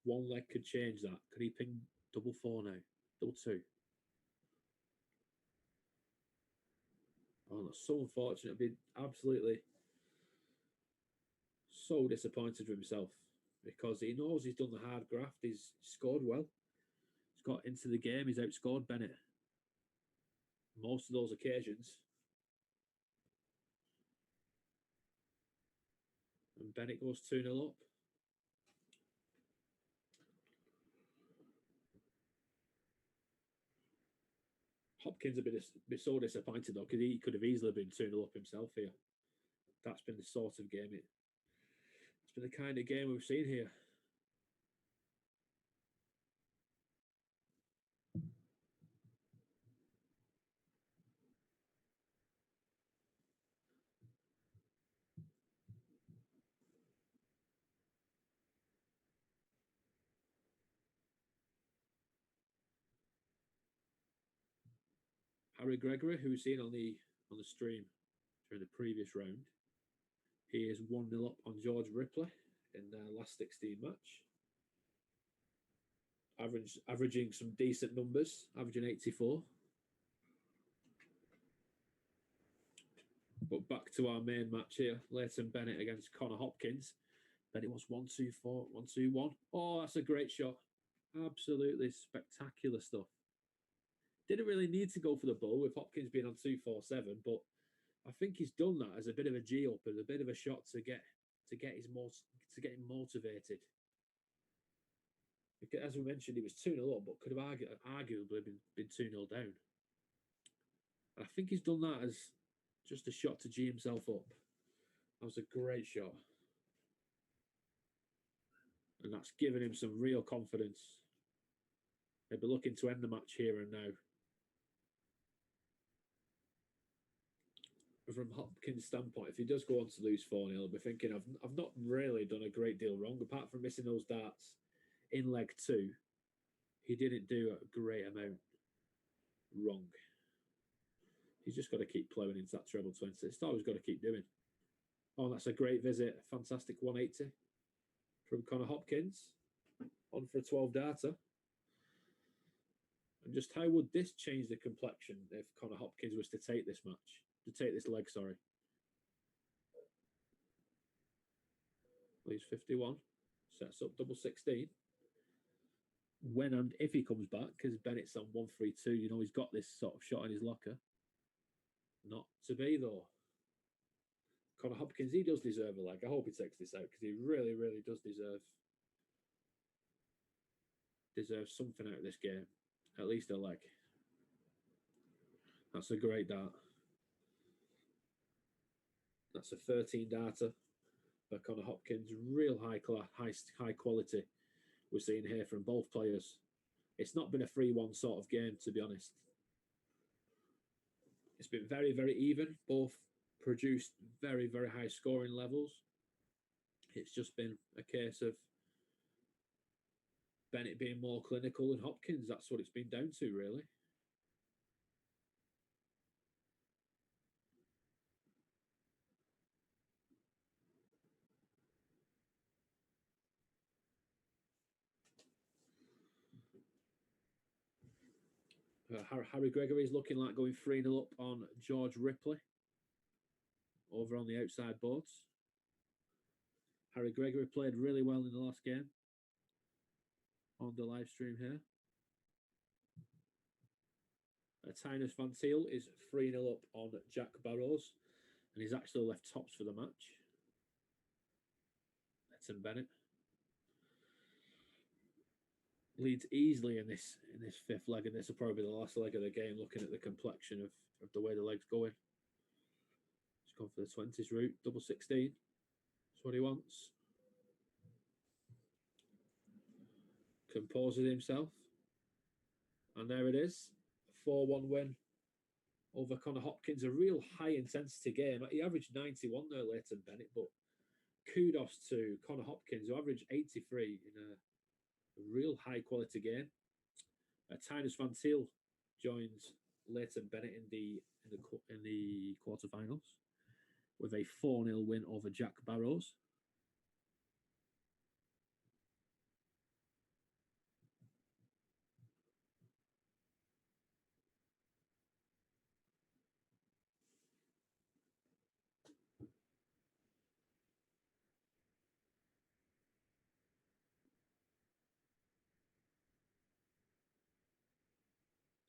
one leg could change that. Could he ping double 4 now? Double 2. Oh, that's so unfortunate. I've been absolutely so disappointed with himself, because he knows he's done the hard graft. He's scored well. He's got into the game. He's outscored Bennett most of those occasions. And Bennett goes 2-0 up. Hopkins would be so disappointed, though, because he could have easily been 2-0 up himself here. That's been the sort of game. It's been the kind of game we've seen here. Harry Gregory, who was seen on the stream during the previous round, he is 1-0 up on George Ripley in their last 16 match. averaging some decent numbers, averaging 84. But back to our main match here, Layton Bennett against Connor Hopkins. Bennett was 1-2-4, 1-2-1. Oh, that's a great shot. Absolutely spectacular stuff. Didn't really need to go for the ball with Hopkins being on 2-4-7, but I think he's done that as a bit of a G up and a bit of a shot to get him motivated. Because, as we mentioned, he was 2-0 up, but could have arguably been 2-0 down. And I think he's done that as just a shot to G himself up. That was a great shot. And that's given him some real confidence. They'll be looking to end the match here and now. From Hopkins' standpoint, if he does go on to lose 4-0, he'll be thinking, I've not really done a great deal wrong, apart from missing those darts in leg 2. He didn't do a great amount wrong. He's just got to keep ploughing into that treble 20. It's all he's got to keep doing. Oh, that's a great visit. Fantastic 180 from Connor Hopkins. On for a 12-darter. And just how would this change the complexion if Connor Hopkins was to take this match? To take this leg, sorry. Leaves 51. Sets up double 16. When and if he comes back, because Bennett's on 132, you know he's got this sort of shot in his locker. Not to be, though. Connor Hopkins, he does deserve a leg. I hope he takes this out, because he really, really does deserve something out of this game. At least a leg. That's a great dart. That's a 13-darter for Connor Hopkins. Real high quality we're seeing here from both players. It's not been a 3-1 sort of game, to be honest. It's been very, very even. Both produced very, very high scoring levels. It's just been a case of Bennett being more clinical than Hopkins. That's what it's been down to, really. Harry Gregory is looking like going 3-0 up on George Ripley over on the outside boards. Harry Gregory played really well in the last game on the live stream here. Tynus Van Thiel is 3-0 up on Jack Barrows, and he's actually left tops for the match. Leighton Bennett leads easily in this fifth leg, and this will probably be the last leg of the game, looking at the complexion of the way the leg's going. He's gone for the 20s route, double 16. That's what he wants. Composes himself. And there it is. A 4-1 win over Connor Hopkins. A real high-intensity game. He averaged 91 there, Leighton Bennett, but kudos to Connor Hopkins, who averaged 83 in a real high-quality game. Tynus Van Thiel joins Leighton Bennett in the quarterfinals with a 4-0 win over Jack Barrows.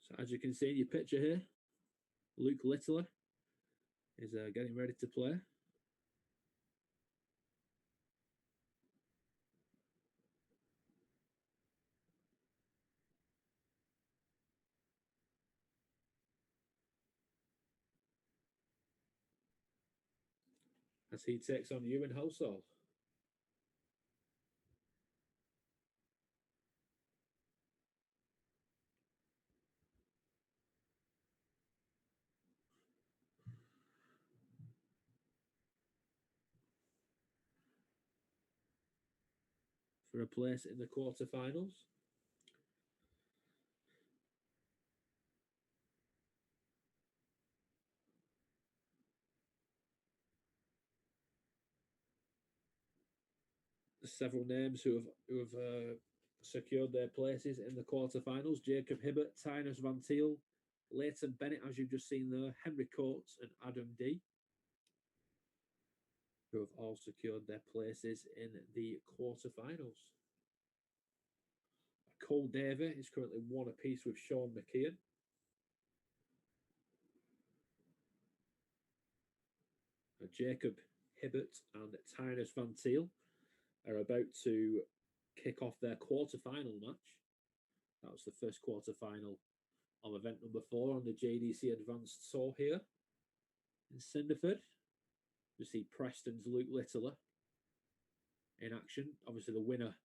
So as you can see in your picture here, Luke Littler is getting ready to play. As he takes on Ewan Halsall. For a place in the quarterfinals. Several names who have secured their places in the quarterfinals. Jacob Hibbert, Tynus Van Thiel, Layton, Bennett, as you've just seen there, Henry Coates and Adam D, who have all secured their places in the quarterfinals. Cole Davey is currently one apiece with Sean McKeon. Jacob Hibbert and Tynus Van Thiel are about to kick off their quarter-final match. That was the first quarter-final of event number 4 on the JDC Advanced Tour here in Cinderford. You see Preston's Luke Littler in action. Obviously the winner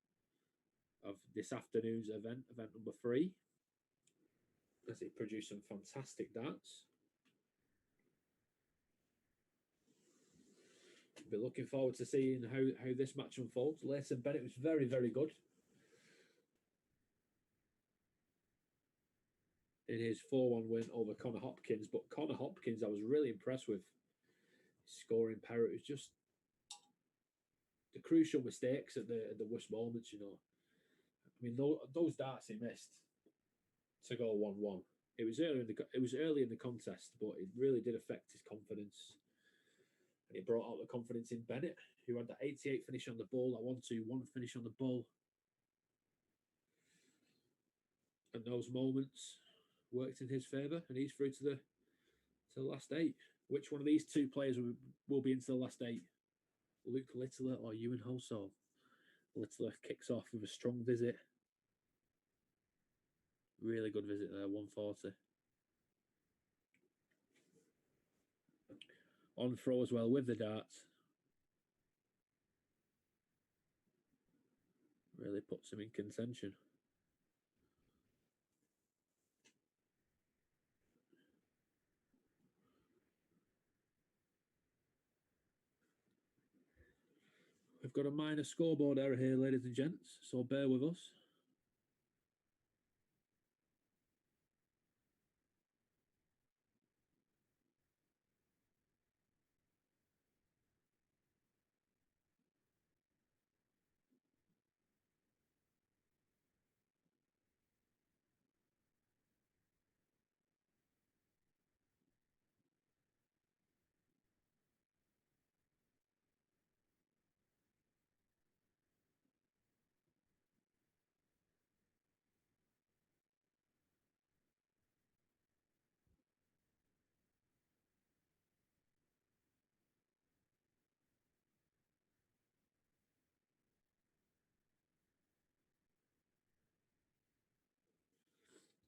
of this afternoon's event, event number 3, as he produced some fantastic darts. Be looking forward to seeing how this match unfolds. Layton Bennett was very, very good in his 4-1 win over Connor Hopkins. But Connor Hopkins, I was really impressed with his scoring power. It was just the crucial mistakes at the worst moments, you know. I mean, those darts he missed to go 1-1. It was early in the contest, but it really did affect his confidence. And it brought out the confidence in Bennett, who had that 88 finish on the ball, that 1-2-1 finish on the ball. And those moments worked in his favour, and he's through to the last 8. Which one of these 2 players will be into the last 8? Luke Littler or Ewan Hulsall? Littler kicks off with a strong visit. Really good visit there, 140. On throw as well with the darts. Really puts him in contention. We've got a minor scoreboard error here, ladies and gents, so bear with us.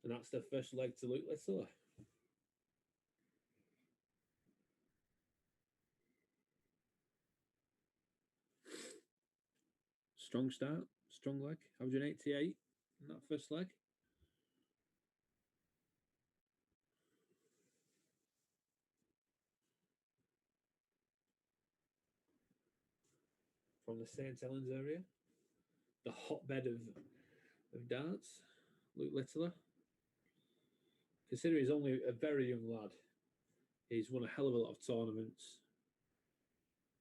And that's the first leg to Luke Littler. Strong start, strong leg, averaging 88 in that first leg. From the St. Helens area, the hotbed of darts, Luke Littler. Considering he's only a very young lad, he's won a hell of a lot of tournaments,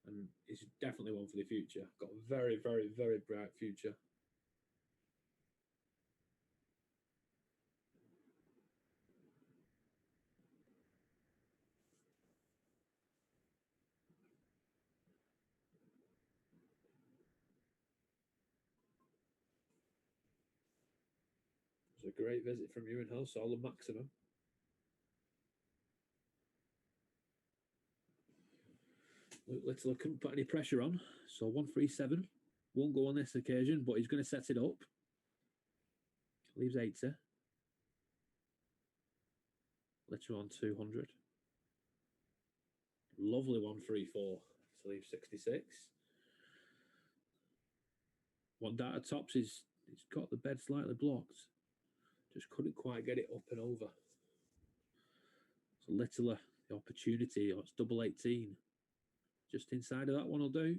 and he's definitely one for the future. Got a very, very, very bright future. It's a great visit from Ewan Hulsall, the maximum. Luke Littler couldn't put any pressure on, so 137. Won't go on this occasion, but he's going to set it up. Leaves 80. Littler on 200. Lovely 134 to leave 66. One data tops is he's got the bed slightly blocked. Just couldn't quite get it up and over. So Littler, the opportunity, it's double 18. Just inside of that one will do.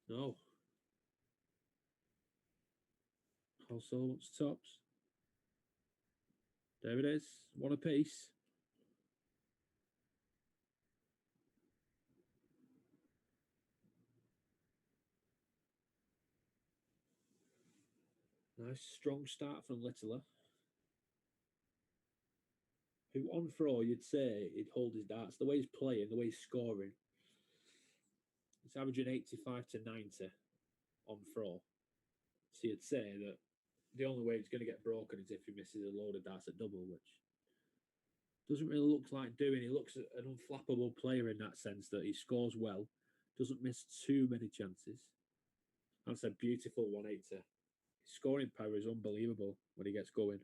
No. Also wants tops. There it is. One apiece. Nice strong start from Littler, who on throw you'd say he'd hold his darts. The way he's playing, the way he's scoring, he's averaging 85 to 90 on throw. So you'd say that the only way it's going to get broken is if he misses a load of darts at double, which doesn't really look like doing. He looks an unflappable player in that sense that he scores well, doesn't miss too many chances. That's a beautiful 180. His scoring power is unbelievable when he gets going.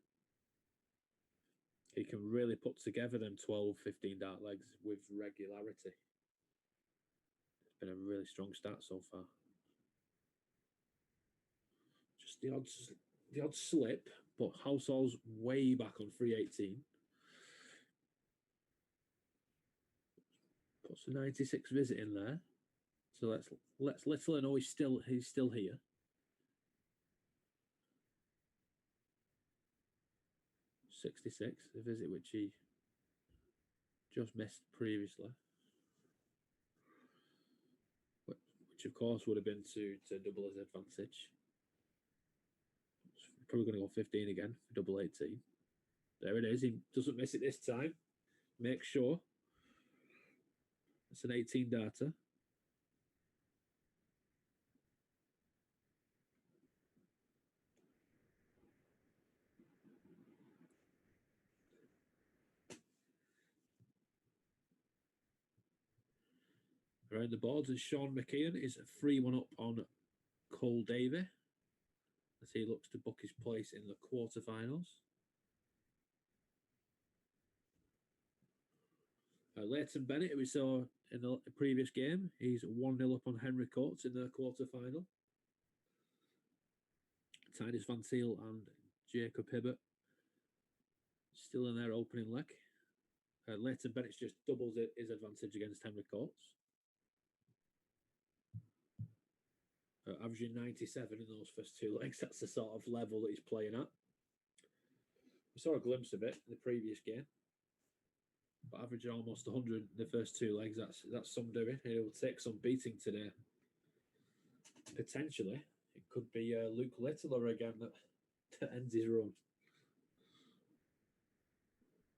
He can really put together them 12, 15 dart legs with regularity. It's been a really strong start so far. Just the odd slip, but Household's way back on 318. Puts a 96 visit in there. So let's Littler know he's still here. .66, a visit which he just missed previously, which of course would have been to double his advantage. Probably going to go 15 again for double 18. There it is. He doesn't miss it this time. Make sure. It's an 18 data. Around the boards, and Sean McKeon is 3-1 up on Cole Davey as he looks to book his place in the quarterfinals. Leighton Bennett, who we saw in the previous game, he's 1-0 up on Henry Coates in the quarterfinal. Titus Van Thiel and Jacob Hibbert still in their opening leg. Leighton Bennett just doubles his advantage against Henry Coates. Averaging 97 in those first two legs. That's the sort of level that he's playing at. We saw a glimpse of it in the previous game. But averaging almost 100 in the first two legs, that's some doing. He'll take some beating today. Potentially, it could be Luke Littler again that ends his run.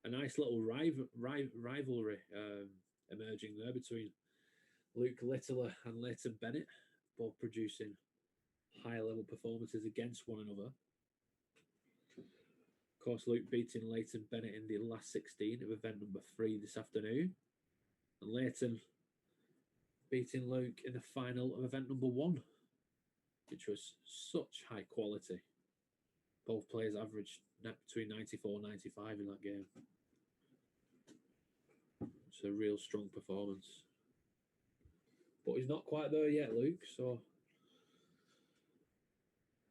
A nice little rivalry emerging there between Luke Littler and Leighton Bennett, both producing high-level performances against one another. Of course, Luke beating Leighton Bennett in the last 16 of event number 3 this afternoon. And Leighton beating Luke in the final of event number 1, which was such high quality. Both players averaged between 94 and 95 in that game. It's a real strong performance. But he's not quite there yet, Luke, so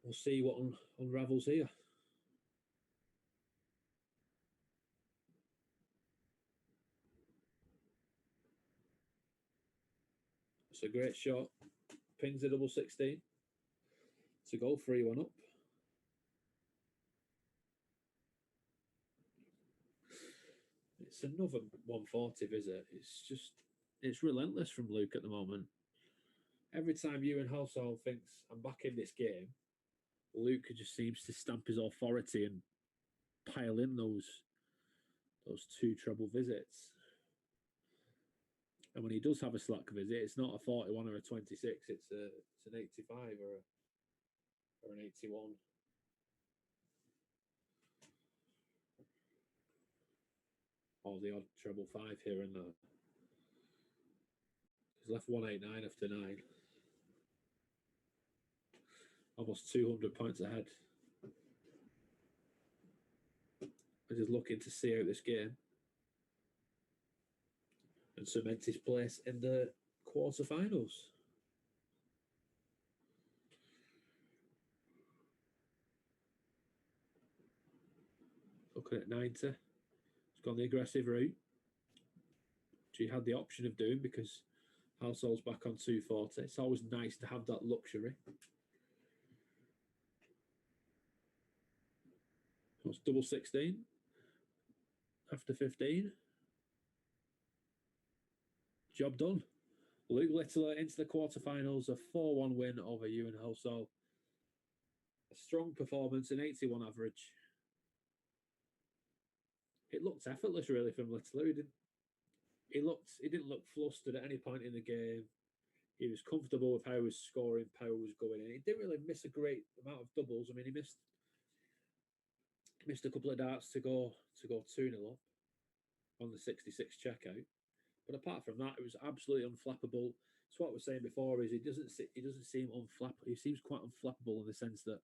we'll see what unravels here. It's a great shot. Pings a double 16 to go 3-1 up. It's another 140 visit. It's relentless from Luke at the moment. Every time Ewan Halsall thinks I'm back in this game, Luke just seems to stamp his authority and pile in those 2 treble visits. And when he does have a slack visit, it's not a 41 or a 26. It's an 85 or an 81. Or the odd treble 5 here and there. He's left 189 after 9. Almost 200 points ahead. He's just looking to see out this game and cement his place in the quarterfinals. Looking at 90. He's gone the aggressive route, which he had the option of doing because Halsall's back on 240. It's always nice to have that luxury. It's double 16 after 15. Job done. Luke Littler into the quarterfinals, a 4-1 win over Ewan Halsall. A strong performance, an 81 average. It looked effortless, really, from Little. He didn't look flustered at any point in the game. He was comfortable with how his scoring power was going in. He didn't really miss a great amount of doubles. I mean, he missed a couple of darts to go 2-0 up on the 66 checkout. But apart from that, it was absolutely unflappable. It's what I was saying before. Is he doesn't seem unflappable. He seems quite unflappable in the sense that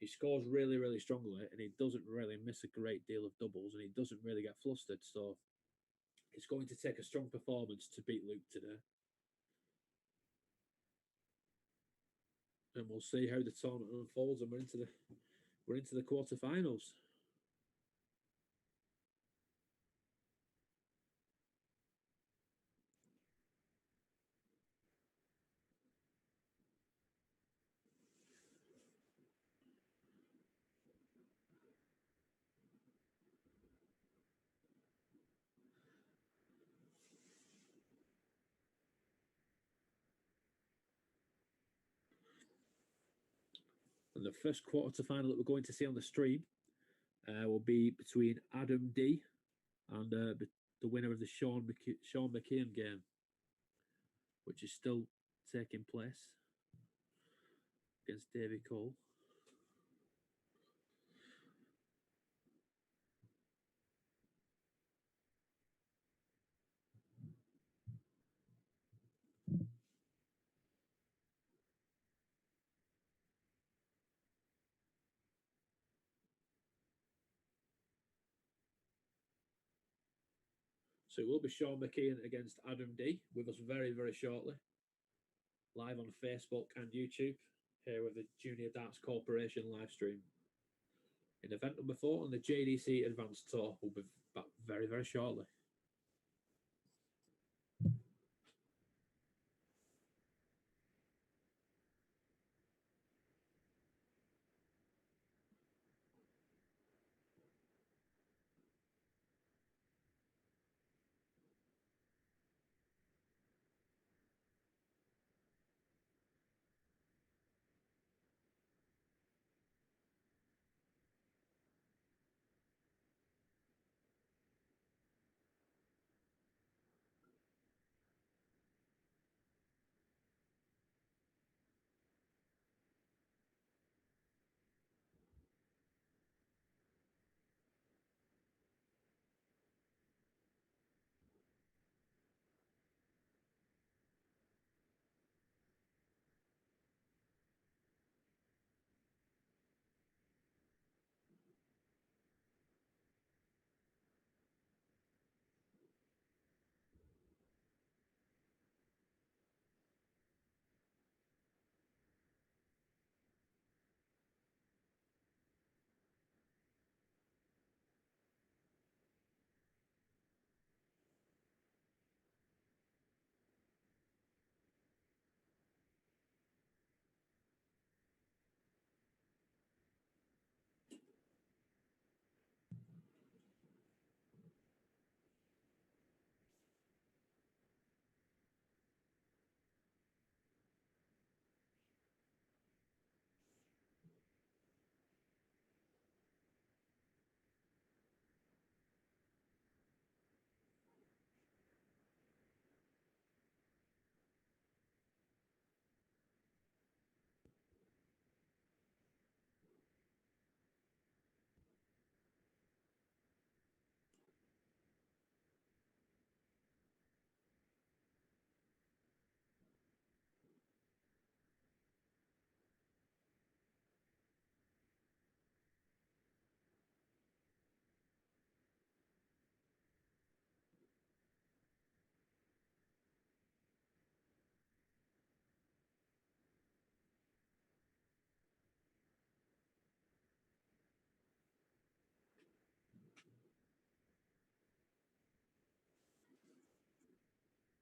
he scores really, really strongly, and he doesn't really miss a great deal of doubles, and he doesn't really get flustered. So it's going to take a strong performance to beat Luke today. And we'll see how the tournament unfolds, and we're into the quarterfinals. And the first quarterfinal that we're going to see on the stream will be between Adam D and the winner of the Sean McKeon game, which is still taking place against Davy Cole. So it will be Sean McKeon against Adam D with us very, very shortly. Live on Facebook and YouTube here with the Junior Darts Corporation live stream. In event number 4 on the JDC Advanced Tour, will be back very, very shortly.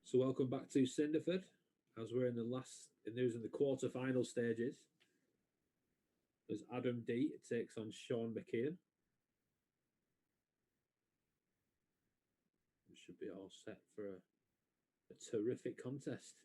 So welcome back to Cinderford, as we're in the quarter-final stages. As Adam D takes on Sean McKeon. We should be all set for a terrific contest.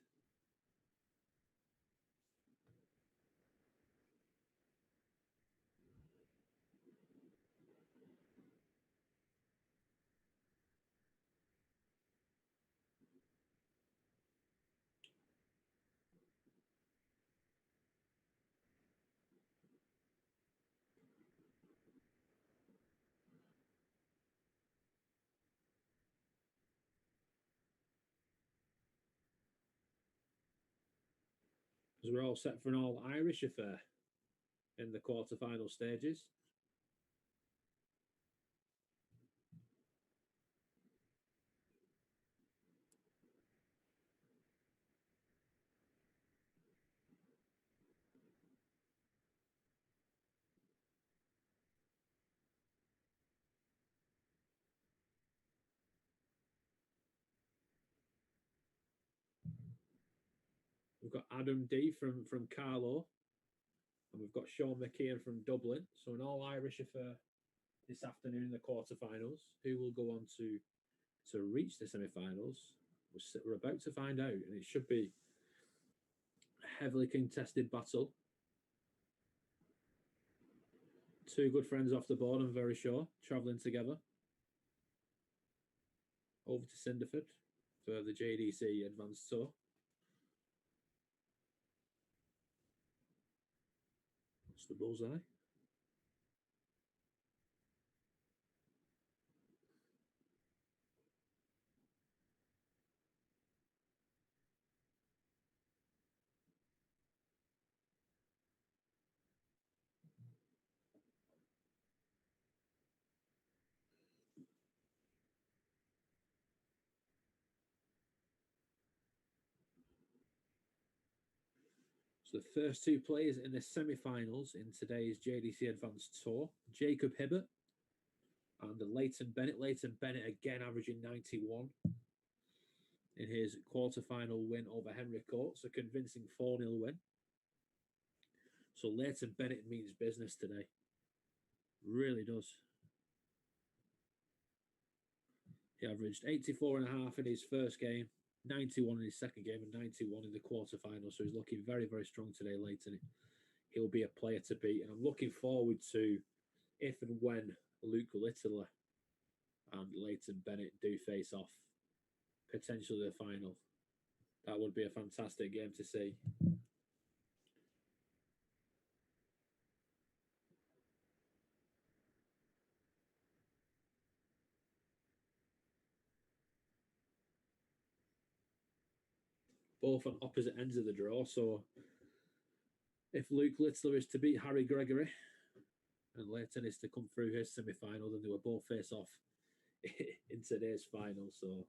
as we're all set for an all-Irish affair in the quarter-final stages. We've got Adam D from Carlow, and we've got Sean McKeon from Dublin. So an all-Irish affair this afternoon in the quarterfinals. Who will go on to reach the semi-finals? We're about to find out, and it should be a heavily contested battle. Two good friends off the board, I'm very sure, travelling together over to Cinderford for the JDC Advanced Tour. What's the bullseye? So the first two players in the semi-finals in today's JDC Advanced Tour, Jacob Hibbert and Layton Bennett. Layton Bennett again averaging 91 in his quarter-final win over Henry Coates, a convincing 4-0 win. So Layton Bennett means business today. Really does. He averaged 84.5 in his first game, 91 in his second game, and 91 in the quarterfinal. So he's looking very, very strong today, Leighton. He'll be a player to beat. And I'm looking forward to if and when Luke Littler and Layton Bennett do face off, potentially the final. That would be a fantastic game to see. Both on opposite ends of the draw. So if Luke Littler is to beat Harry Gregory and Leighton is to come through his semi-final, then they will both face off in today's final. So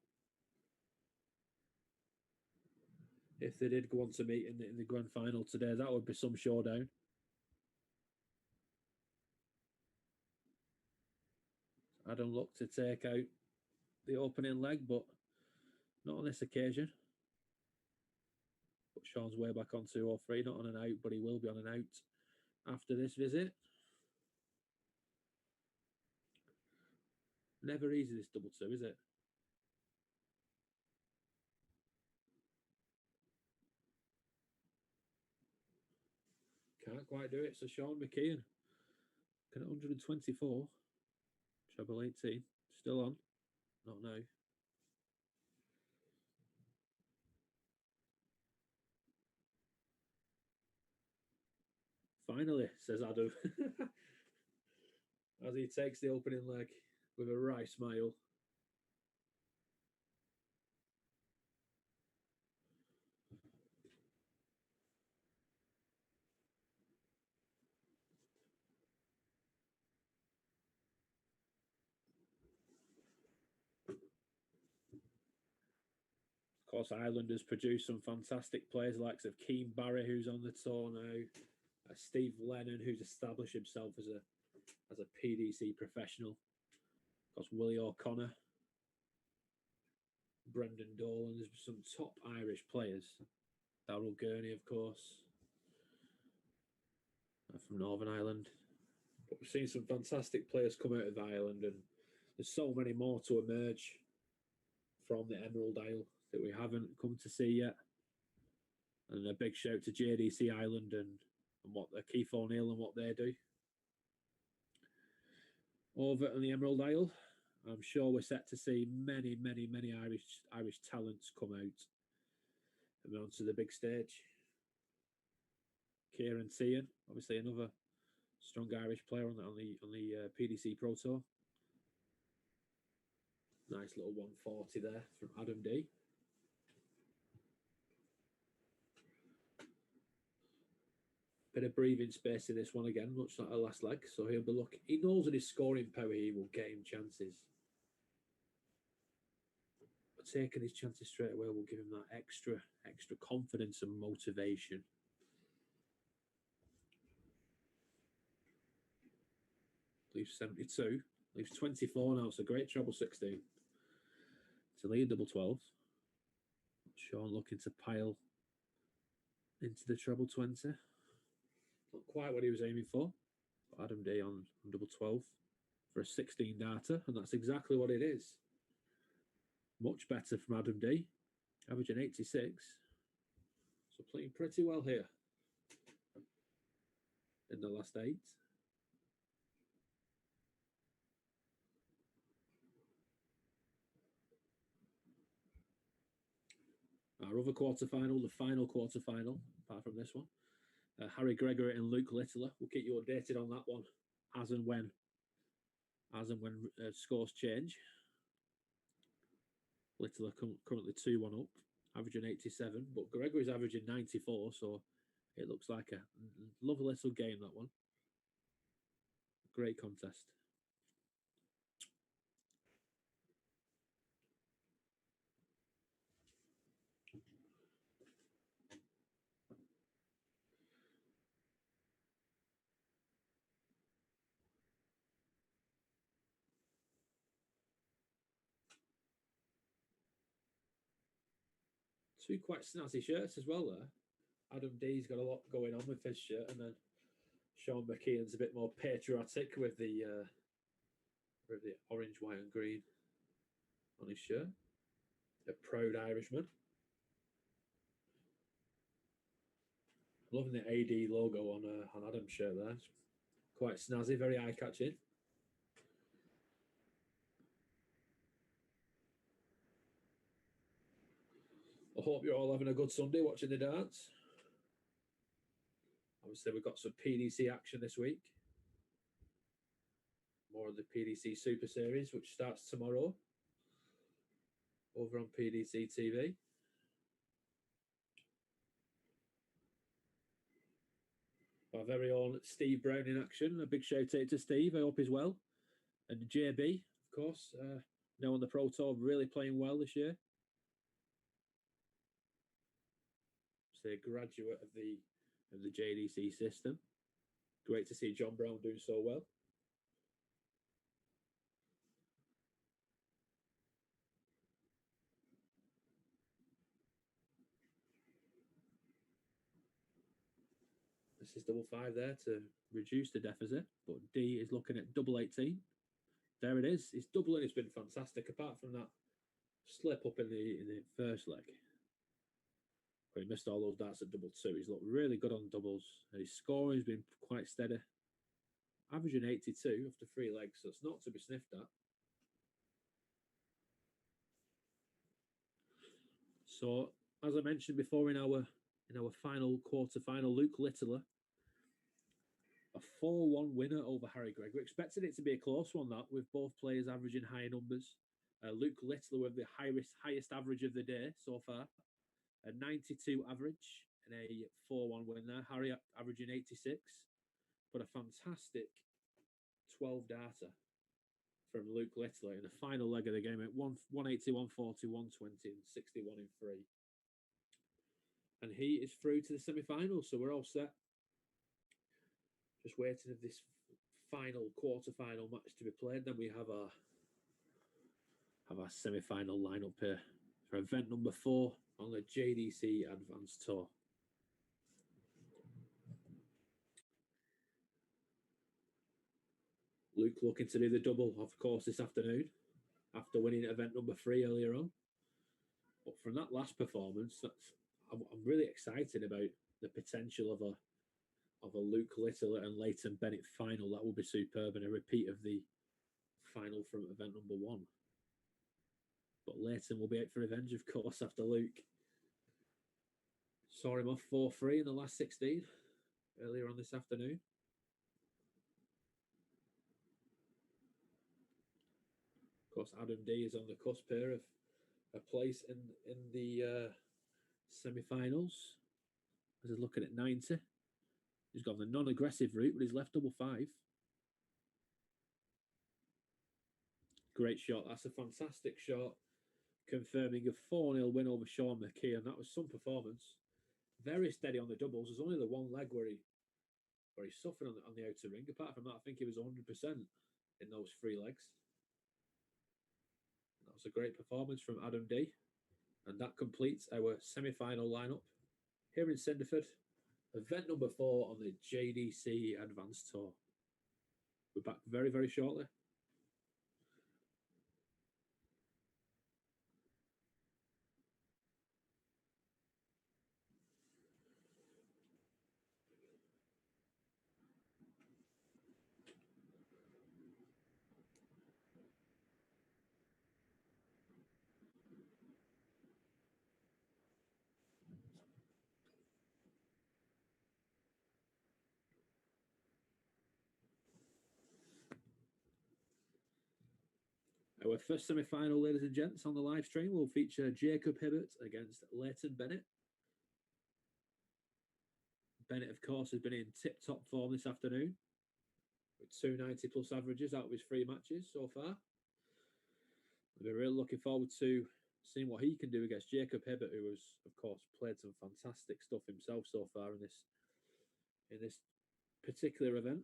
if they did go on to meet in the grand final today, that would be some showdown. Adam looked to take out the opening leg, but not on this occasion. But Sean's way back on 203, not on an out, but he will be on an out after this visit. Never easy, this double two, is it? Can't quite do it. So Sean McKeon can at 124. Treble 18. Still on. Not now. Finally, says Adam. As he takes the opening leg with a wry smile. Of course, Ireland has produced some fantastic players, likes of Keane Barry, who's on the tour now, Steve Lennon, who's established himself as a PDC professional. Of course, Willie O'Connor, Brendan Dolan. There's some top Irish players. Darrell Gurney, of course, from Northern Ireland. But we've seen some fantastic players come out of Ireland, and there's so many more to emerge from the Emerald Isle that we haven't come to see yet. And a big shout to JDC Ireland and what Keith O'Neill and what they do over on the Emerald Isle. I'm sure we're set to see many Irish talents come out and onto the big stage. Kieran Siam, obviously another strong Irish player on the PDC Pro Tour. Nice little 140 there from Adam D. Bit of breathing space in this one again, much like the last leg. So he'll be looking. He knows that his scoring power he will get him chances. But taking his chances straight away will give him that extra confidence and motivation. Leaves 72. Leaves 24 now. It's a great treble 16. To lead double 12. Sean looking to pile into the treble 20. Not quite what he was aiming for. But Adam D on double 12 for a 16 data, and that's exactly what it is. Much better from Adam D, averaging 86. So playing pretty well here in the last 8. Our other quarterfinal, the final quarterfinal, apart from this one, Harry Gregory and Luke Littler. We'll keep you updated on that one as and when scores change. Littler currently 2-1 up, averaging 87, but Gregory's averaging 94, so it looks like a lovely little game, that one. Great contest. Two quite snazzy shirts as well there. Adam D's got a lot going on with his shirt, and then Sean McKeon's a bit more patriotic with the orange, white, and green on his shirt. A proud Irishman. Loving the AD logo on Adam's shirt there. It's quite snazzy, very eye-catching. I hope you're all having a good Sunday watching the darts. Obviously, we've got some PDC action this week. More of the PDC Super Series, which starts tomorrow over on PDC TV. Our very own Steve Brown in action. A big shout out to Steve. I hope he's well. And JB, of course, now on the Pro Tour, really playing well this year. A graduate of the JDC system. Great to see John Brown doing so well. This is double 5 there to reduce the deficit, but D is looking at double 18. There it is. His doubling has been fantastic, apart from that slip up in the first leg. But he missed all those darts at double 2. He's looked really good on doubles. And his scoring has been quite steady. Averaging 82 after 3 legs, so it's not to be sniffed at. So, as I mentioned before in our final quarter-final, Luke Littler, a 4-1 winner over Harry Gregory. We expected it to be a close one, that, with both players averaging higher numbers. Luke Littler with the highest average of the day so far. A 92 average and a 4-1 win there. Harry averaging 86, but a fantastic 12 data from Luke Littler in the final leg of the game at 180, 140, 120, and 61 in 3. And he is through to the semi-finals, so we're all set. Just waiting for this final quarter-final match to be played. Then we have our semi-final lineup here for event number 4 on the JDC Advanced Tour. Luke looking to do the double, of course, this afternoon after winning event number 3 earlier on. But from that last performance, I'm really excited about the potential of a Luke Littler and Layton Bennett final. That will be superb, and a repeat of the final from event number 1. But Leighton will be out for revenge, of course, after Luke saw him off 4-3 in the last 16 earlier on this afternoon. Of course, Adam D is on the cusp here of a place in the semi-finals. As he's looking at 90. He's gone the non-aggressive route, but he's left double 5. Great shot. That's a fantastic shot, confirming a 4-0 win over Sean McKee, and that was some performance. Very steady on the doubles. There's only the one leg where he suffered on the outer ring. Apart from that, I think he was 100% in those 3 legs. That was a great performance from Adam D. And that completes our semi-final lineup here in Cinderford, event number 4 on the JDC Advanced Tour. We're back very, very shortly. Our first semi-final, ladies and gents, on the live stream will feature Jacob Hibbert against Layton Bennett. Bennett, of course, has been in tip-top form this afternoon with 290-plus averages out of his 3 matches so far. We're really looking forward to seeing what he can do against Jacob Hibbert, who has, of course, played some fantastic stuff himself so far in this particular event.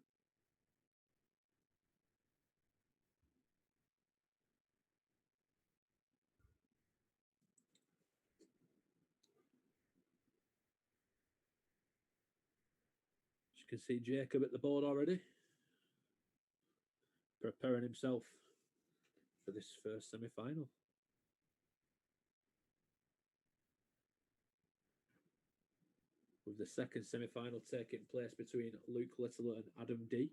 As you can see, Jacob at the board already, preparing himself for this first semi-final. With the second semi-final taking place between Luke Littler and Adam D.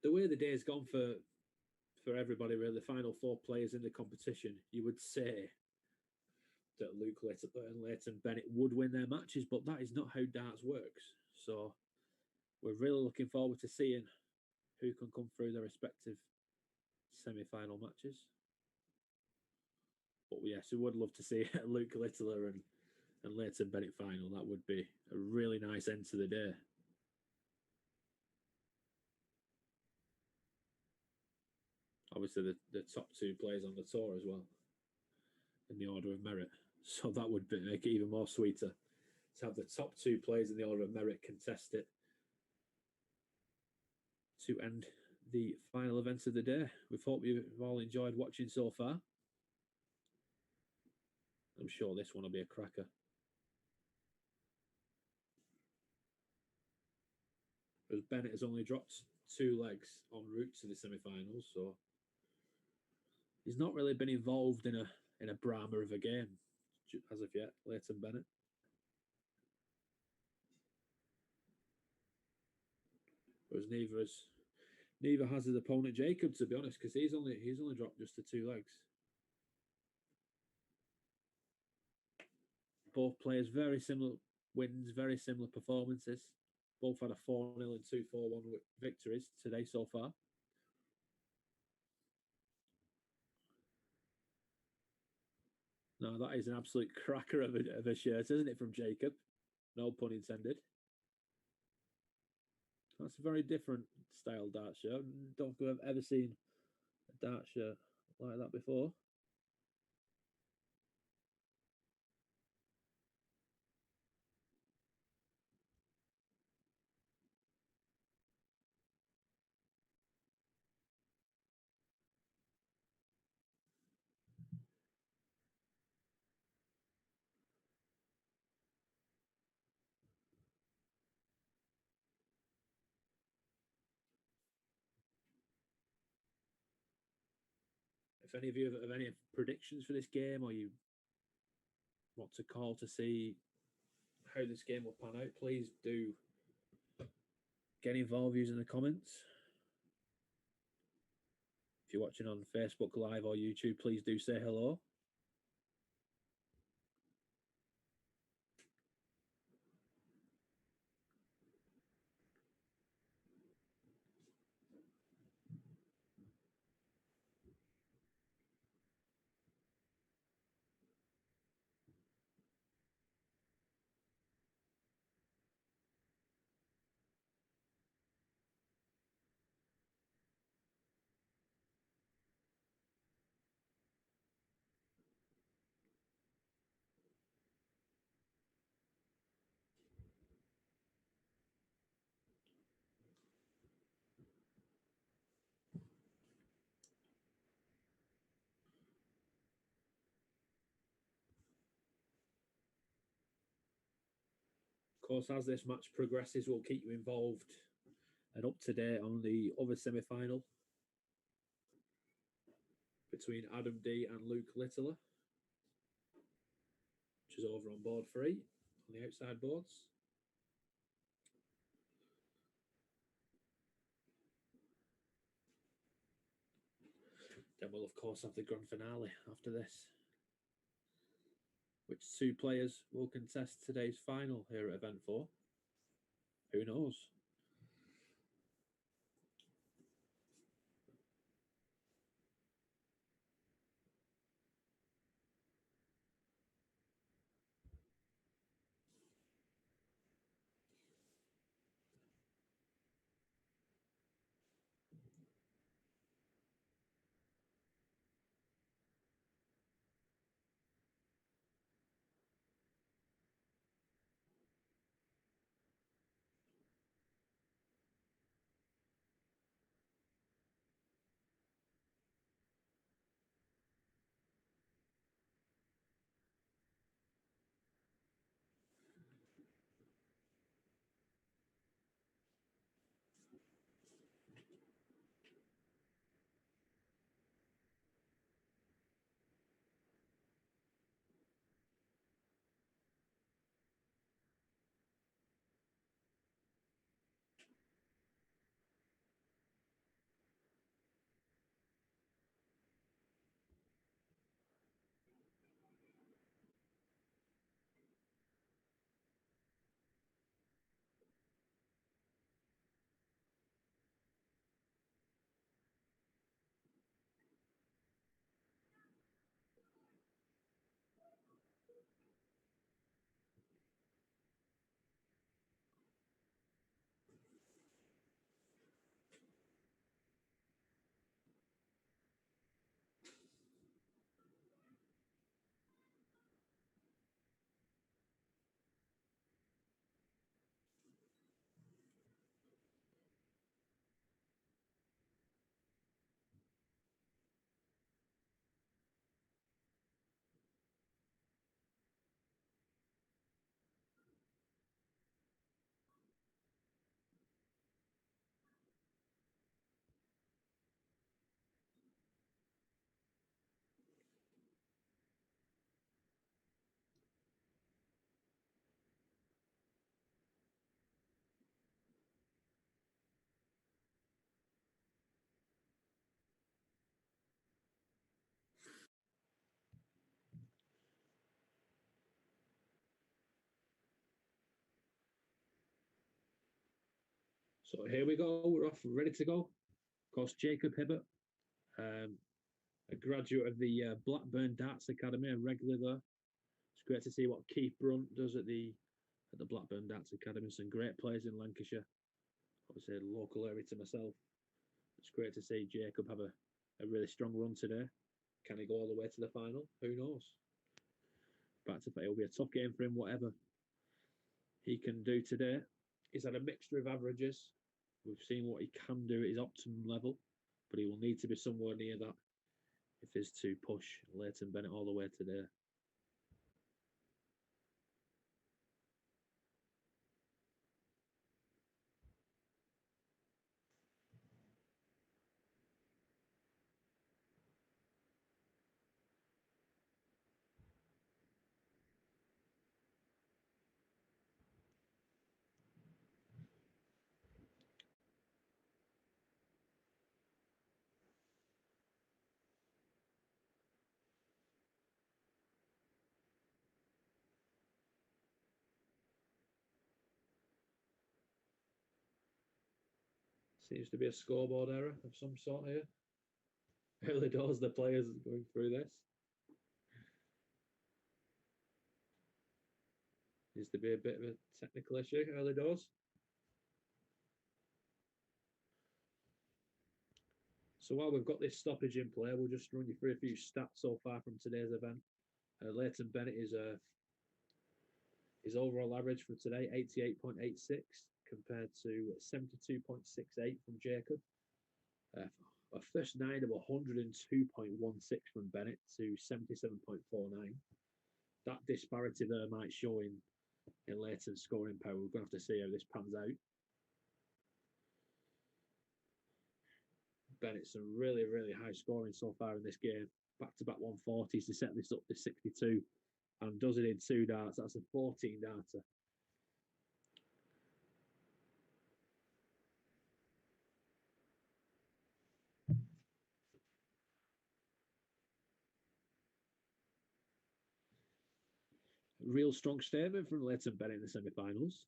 The way the day has gone for everybody, really, the final 4 players in the competition, you would say that Luke Littler and Layton Bennett would win their matches, but that is not how darts works. So we're really looking forward to seeing who can come through their respective semi-final matches. But yes, we would love to see Luke Littler and Layton Bennett final. That would be a really nice end to the day. Obviously, the top 2 players on the tour as well, in the order of merit. So that would make it even more sweeter to have the top 2 players in the order of merit contest it to end the final events of the day. We hope you've all enjoyed watching so far. I'm sure this one will be a cracker. As Bennett has only dropped 2 legs en route to the semi-finals, so he's not really been involved in a drama of a game as of yet, Layton Bennett. Whereas neither has his opponent Jacob, to be honest, because he's only dropped just the 2 legs. Both players very similar wins, very similar performances. Both had a 4-0 and 2-4-1 victories today so far. No, that is an absolute cracker of a shirt, isn't it, from Jacob? No pun intended. That's a very different style dart shirt. I don't think I've ever seen a dart shirt like that before. If any of you have any predictions for this game, or you want to call to see how this game will pan out, please do get involved using the comments. If you're watching on Facebook Live or YouTube, please do say hello. course, as this match progresses, we'll keep you involved and up to date on the other semi-final between Adam D and Luke Littler, which is over on board 3 on the outside boards. Then we'll, of course, have the grand finale after this. Which 2 players will contest today's final here at Event 4? Who knows? So here we go. We're off, ready to go. Of course, Jacob Hibbert, a graduate of the Blackburn Darts Academy, a regular there. It's great to see what Keith Brunt does at the Blackburn Darts Academy. Some great players in Lancashire. Obviously, a local area to myself. It's great to see Jacob have a really strong run today. Can he go all the way to the final? Who knows? Back to it'll be a tough game for him, whatever he can do today. He's had a mixture of averages. We've seen what he can do at his optimum level, but he will need to be somewhere near that if he's to push Layton Bennett all the way today. Seems to be a scoreboard error of some sort here. Early doors, the players going through this. Seems to be a bit of a technical issue, early doors. So while we've got this stoppage in play, we'll just run you through a few stats so far from today's event. Leighton Bennett is his overall average for today, 88.86 compared to 72.68 from Jacob. A first 9 of 102.16 from Bennett to 77.49. That disparity there might show in in Leighton's scoring power. We're going to have to see how this pans out. Bennett, some really, really high scoring so far in this game. Back-to-back 140s to set this up to 62, and does it in 2 darts. That's a 14 darter. Real strong statement from Leighton Bennett in the semi-finals.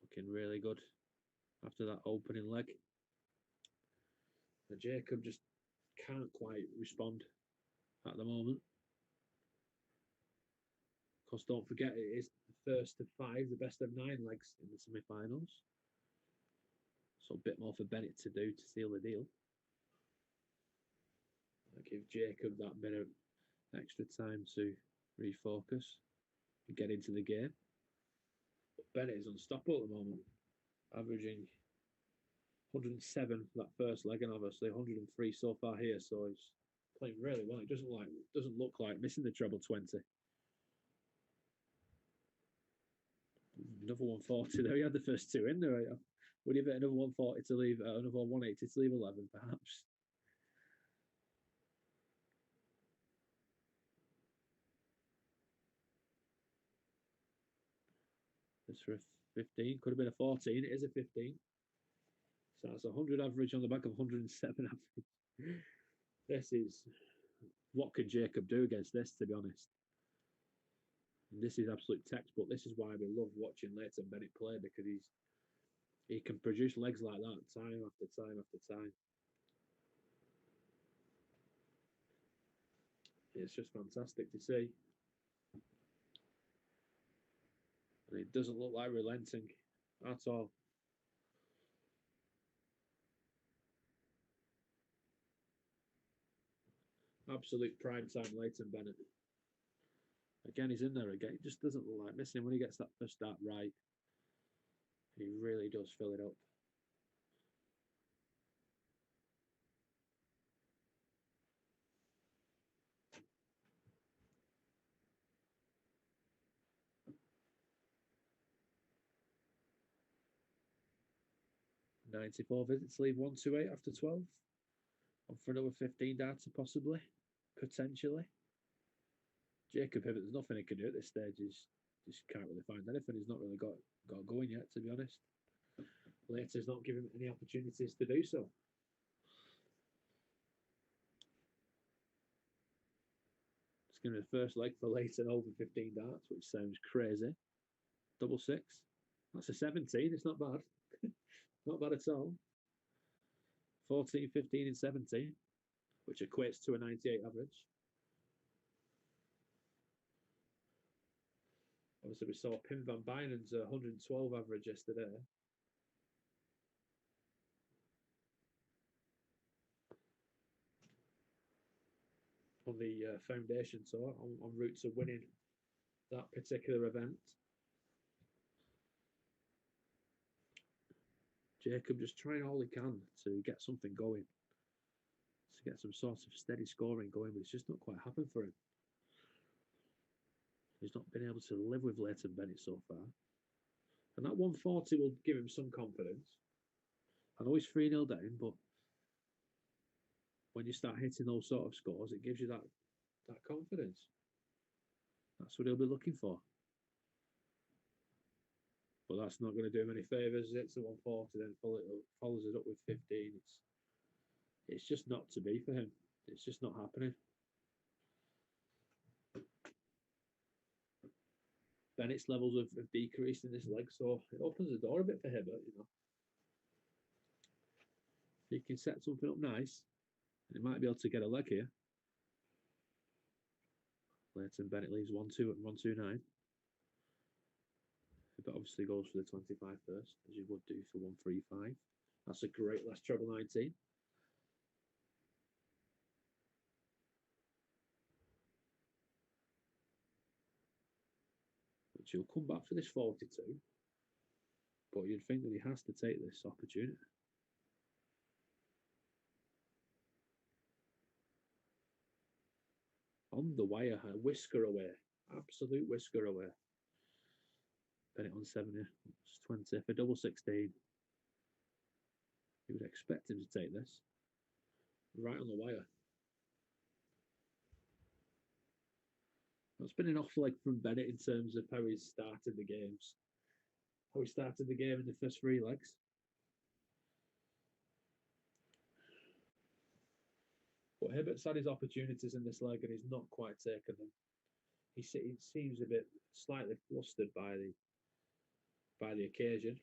Looking really good after that opening leg. And Jacob just can't quite respond at the moment. Of course, don't forget it is the first of 5, the best of 9 legs in the semi-finals. So a bit more for Bennett to do to seal the deal. I'll give Jacob that bit of extra time to refocus and get into the game. But Bennett is unstoppable at the moment, averaging 107 for that first leg, and obviously 103 so far here. So he's playing really well. It doesn't look like missing the treble 20. Another 140 there. He had the first 2 in there. Would he have another 140 to leave? Another 180 to leave 11, perhaps? This for a 15. Could have been a 14. It is a 15. So that's 100 average on the back of 107 average. This is, what can Jacob do against this, to be honest? And this is absolute textbook. This is why we love watching Layton Bennett play, because he can produce legs like that time after time after time. It's just fantastic to see. And it doesn't look like relenting at all. Absolute prime time Layton Bennett. Again, he's in there again. It just doesn't look like missing him. When he gets that first start right, he really does fill it up. .94 visits, leave 128 after 12. On for another 15 darts, possibly, potentially. Jacob Hibbert, there's nothing he can do at this stage. He's just can't really find anything. He's not really got going yet, to be honest. Layton's not giving him any opportunities to do so. It's going to be the first leg for Layton over 15 darts, which sounds crazy. Double 6. That's a 17. It's not bad. Not bad at all. 14, 15, and 17, which equates to a 98 average. Obviously, we saw Pim van Bijnen's 112 average yesterday. On the foundation tour, en route to winning that particular event. Jacob just trying all he can to get something going, to get some sort of steady scoring going, but it's just not quite happened for him. He's not been able to live with Layton Bennett so far. And that 140 will give him some confidence. I know he's 3-0 down, but when you start hitting those sort of scores, it gives you that confidence. That's what he'll be looking for. But that's not going to do him any favours. It's a 140, then follows it up with 15. It's just not to be for him. It's just not happening. Bennett's levels have decreased in this leg, so it opens the door a bit for Hibbert, you know. If he can set something up nice, he might be able to get a leg here. Layton Bennett leaves 1-2 at 129. But obviously goes for the 25 first, as you would do for 135. That's a great last treble 19. Which he'll come back for this 42. But you'd think that he has to take this opportunity. On the wire, a whisker away. Absolute whisker away. Bennett on 70. It's 20 for double 16. You would expect him to take this. Right on the wire. That's been an off leg from Bennett in terms of how he's started the games. How he started the game in the first 3 legs. But Hibbert's had his opportunities in this leg and he's not quite taken them. He seems a bit slightly flustered by the occasion.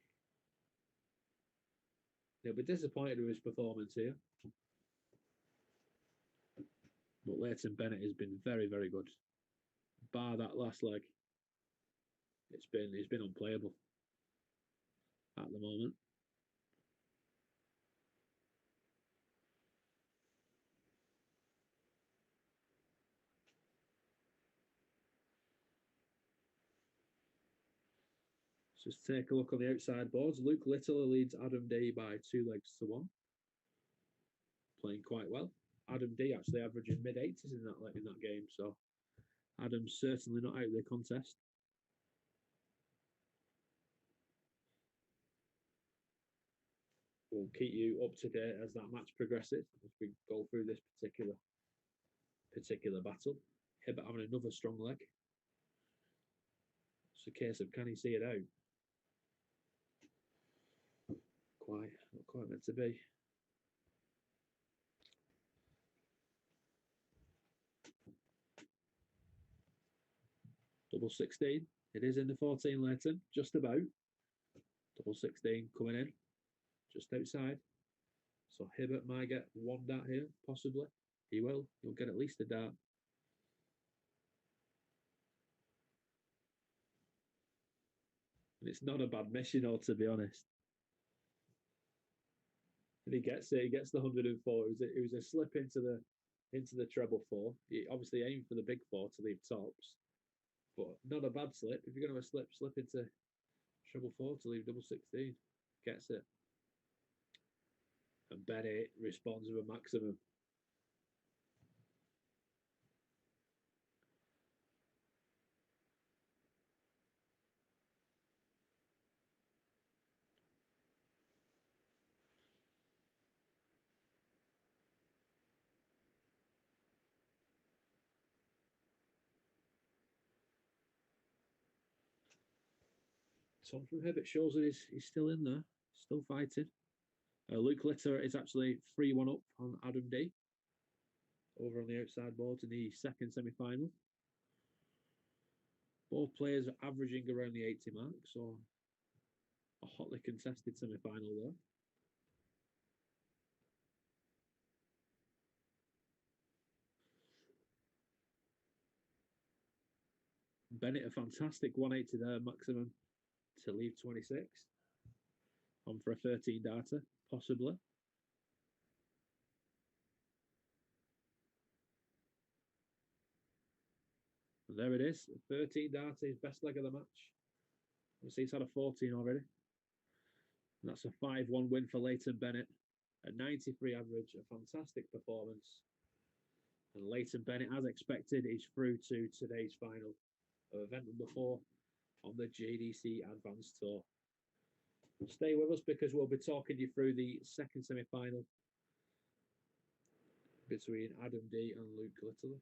He'll be disappointed with his performance here. But Layton Bennett has been very, very good. Bar that last leg, it's been unplayable at the moment. Let's just take a look on the outside boards. Luke Littler leads Adam D by 2 legs to 1. Playing quite well. Adam D actually averaging mid-80s in that game, so Adam's certainly not out of the contest. We'll keep you up to date as that match progresses, as we go through this particular battle. Hibbert having another strong leg. It's a case of, can he see it out? Not quite meant to be. Double 16. It is in the 14, Leighton, just about. Double 16 coming in, just outside. So Hibbert might get 1 dart here, possibly. He will. He'll get at least a dart. And it's not a bad miss, you know, to be honest. And he gets it. He gets the 104. It was a slip into the treble 4. He obviously aimed for the big 4 to leave tops, but not a bad slip. If you're going to have a slip into treble 4 to leave double 16. Gets it. And Bennett responds with a maximum. Tom from Hibbert shows that he's still in there, still fighting. Luke Litter is actually 3-1 up on Adam D. Over on the outside boards in the second semi-final. Both players are averaging around the 80 mark, so a hotly contested semi-final there. Bennett, a fantastic 180 there, maximum to leave 26. On for a 13 darter, possibly. And there it is, 13 darter, his best leg of the match. Obviously, he's had a 14 already. And that's a 5-1 win for Layton Bennett. A 93 average, a fantastic performance. And Layton Bennett, as expected, is through to today's final of event number 4 on the JDC Advanced Tour. Stay with us because we'll be talking you through the second semi-final between Adam D and Luke Littler.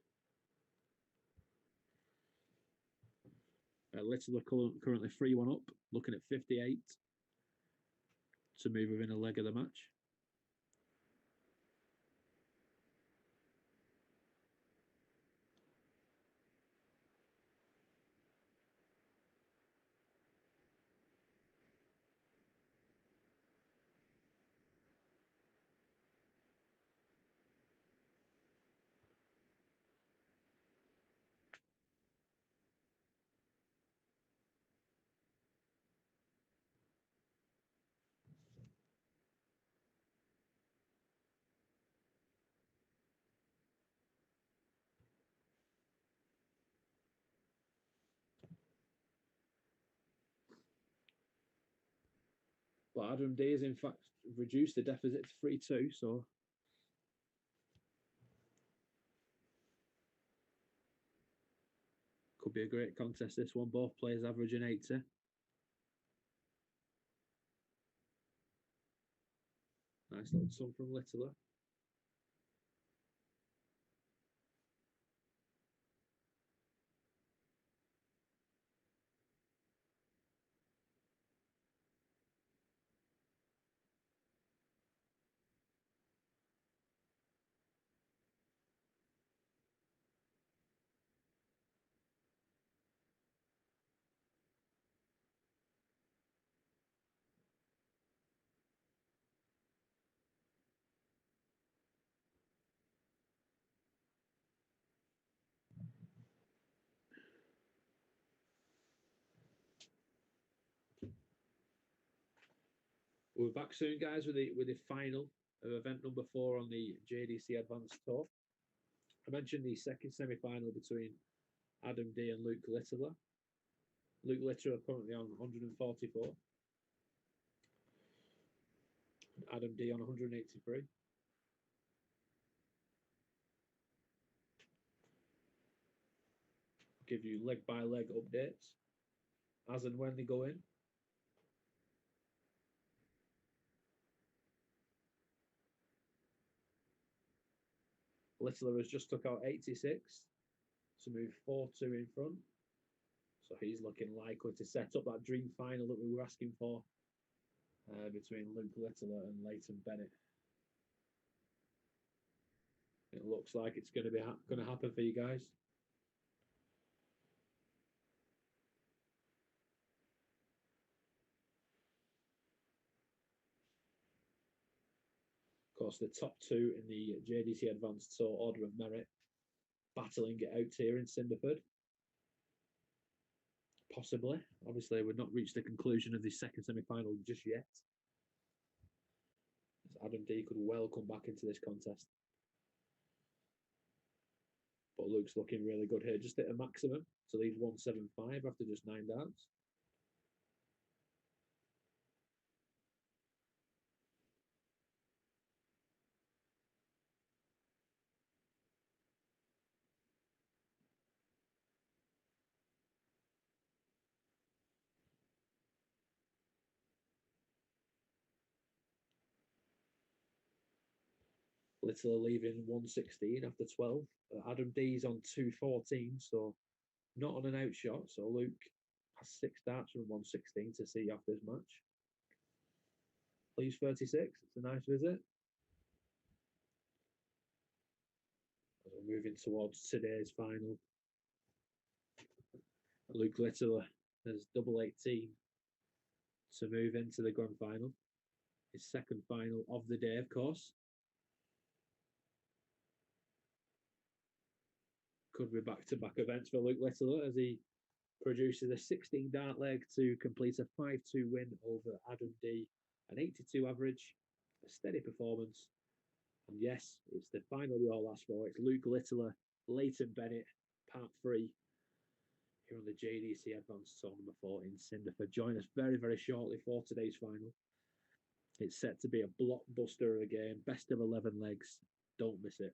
Littler currently 3-1 up, looking at 58 to move within a leg of the match. But Adam D has in fact reduced the deficit to 3-2, so could be a great contest this one. Both players averaging 80. Nice little ton from Littler. We're back soon, guys, with the final of event number 4 on the JDC Advanced Tour. I mentioned the second semi-final between Adam D and Luke Littler. Luke Littler currently on 144. Adam D on 183. Give you leg by leg updates as and when they go in. Littler has just took out 86 to move 4-2 in front. So he's looking likely to set up that dream final that we were asking for between Luke Littler and Layton Bennett. It looks like it's going to be going to happen for you guys. Of course, the top 2 in the JDC Advanced Tour order of merit battling it out here in Cinderford. Possibly. Obviously, we've not reached the conclusion of the second semi-final just yet. As Adam D could well come back into this contest. But Luke's looking really good here. Just hit a maximum to lead 175 after just 9 darts. Littler leaving 116 after 12. Adam D's on 214, so not on an outshot. So Luke has 6 darts from 116 to see off this match. Please 36. It's a nice visit. As we're moving towards today's final. Luke Littler has double 18 to move into the grand final. His second final of the day, of course. Could be back-to-back events for Luke Littler as he produces a 16 dart leg to complete a 5-2 win over Adam D, an 82 average, a steady performance. And yes, it's the final we all asked for. It's Luke Littler, Leighton Bennett, part 3 here on the JDC Advanced Tour number 4 in Cinderford. Join us very, very shortly for today's final. It's set to be a blockbuster of a game, best of 11 legs. Don't miss it.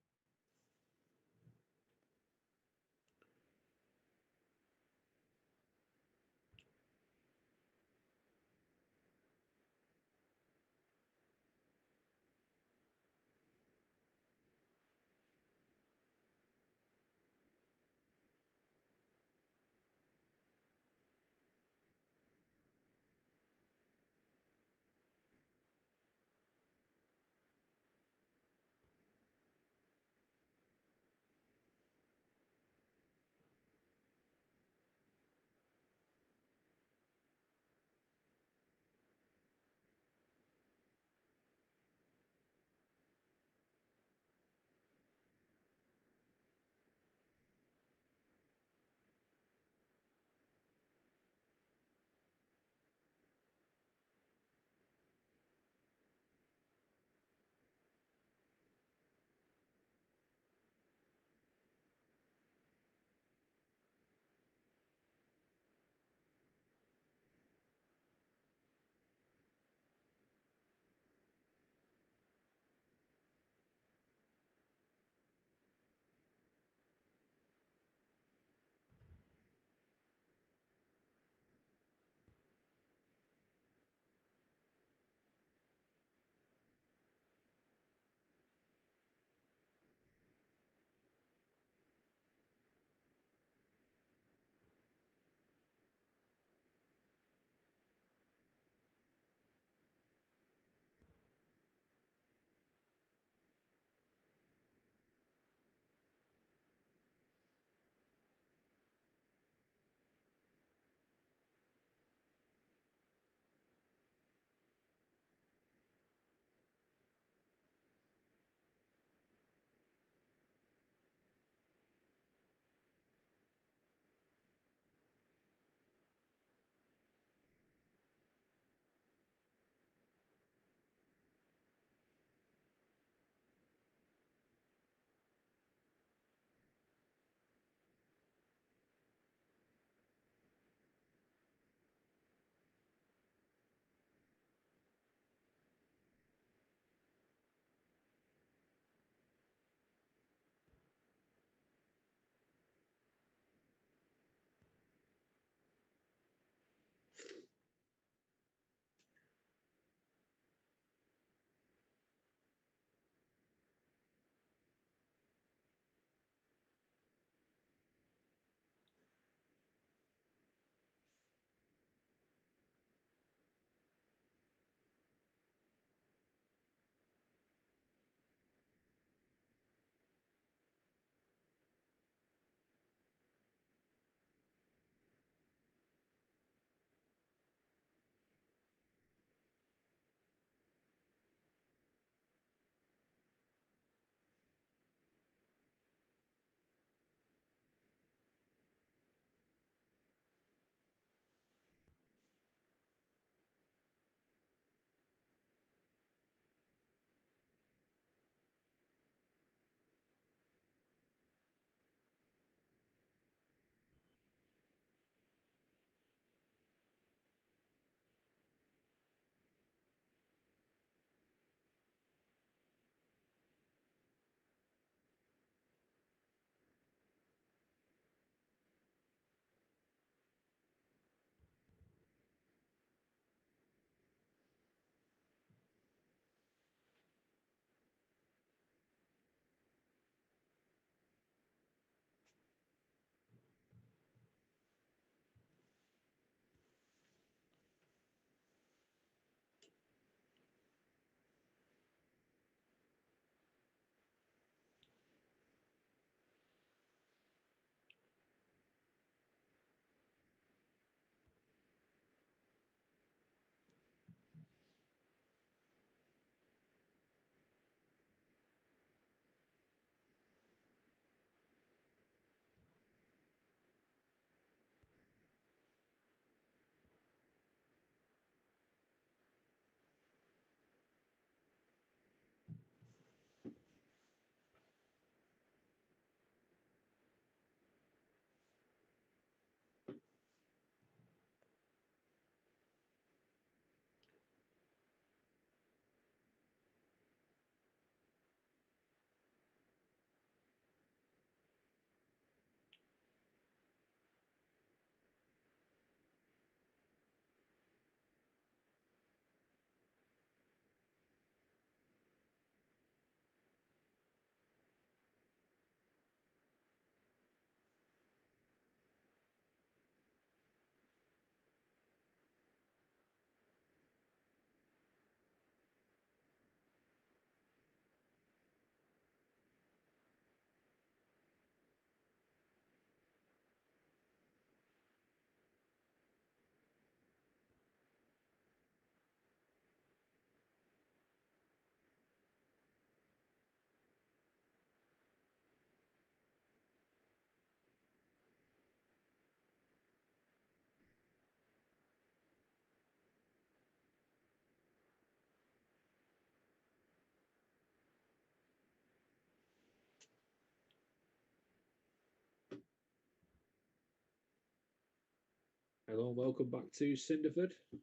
Hello and welcome back to Cinderford. So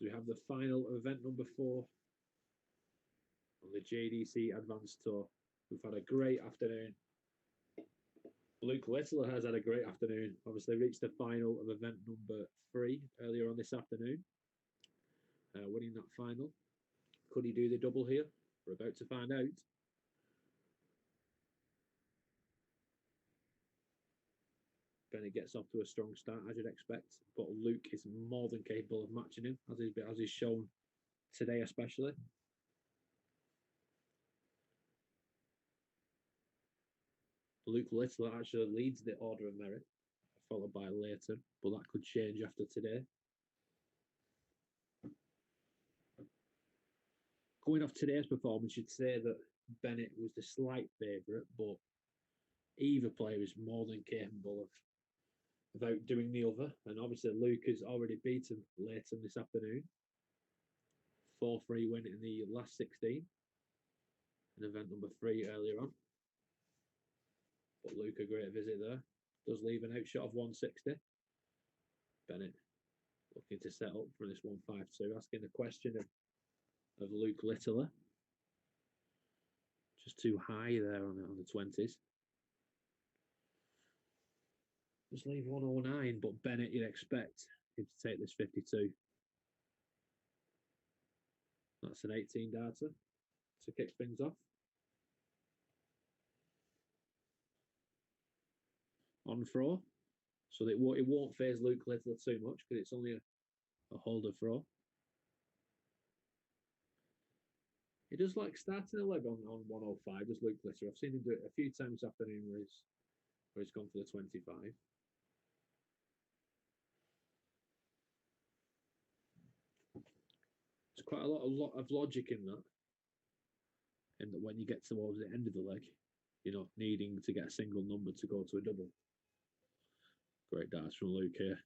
we have the final of event number 4 on the JDC Advanced Tour. We've had a great afternoon. Luke Littler has had a great afternoon. Obviously reached the final of event number 3 earlier on this afternoon, winning that final. Could he do the double here? We're about to find out. Bennett gets off to a strong start, as you'd expect, but Luke is more than capable of matching him, as he's shown today especially. Luke Littler actually leads the order of merit, followed by Layton, but that could change after today. Going off today's performance, you'd say that Bennett was the slight favourite, but either player is more than capable of outdoing the other. And obviously, Luke has already beaten Leighton this afternoon. 4-3 win in the last 16 in event number 3 earlier on. But Luke, a great visit there. Does leave an outshot of 160. Bennett looking to set up for this 152, asking the question of Luke Littler. Just too high there on the 20s. Just leave 109, but Bennett, you'd expect him to take this 52. That's an 18 darter to kick things off. On throw, so that it won't phase Luke Littler too much because it's only a holder throw. He does like starting a leg on 105, just Luke Littler. I've seen him do it a few times this afternoon where he's gone for the 25. There's quite a lot of logic in that when you get towards the end of the leg, you're not needing to get a single number to go to a double. Great darts from Luke here.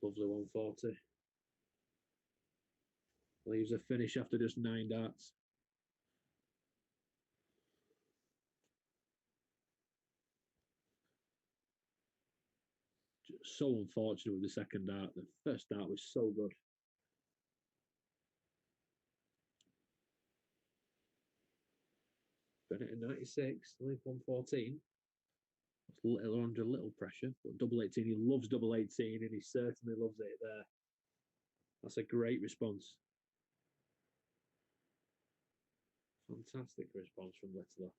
Lovely 140. Leaves a finish after just 9 darts. Just so unfortunate with the second dart. The first dart was so good. Bennett in 96, leave 114. Little under a little pressure, but double 18, he loves double 18 and he certainly loves it there. That's a great response. Fantastic response from Littler.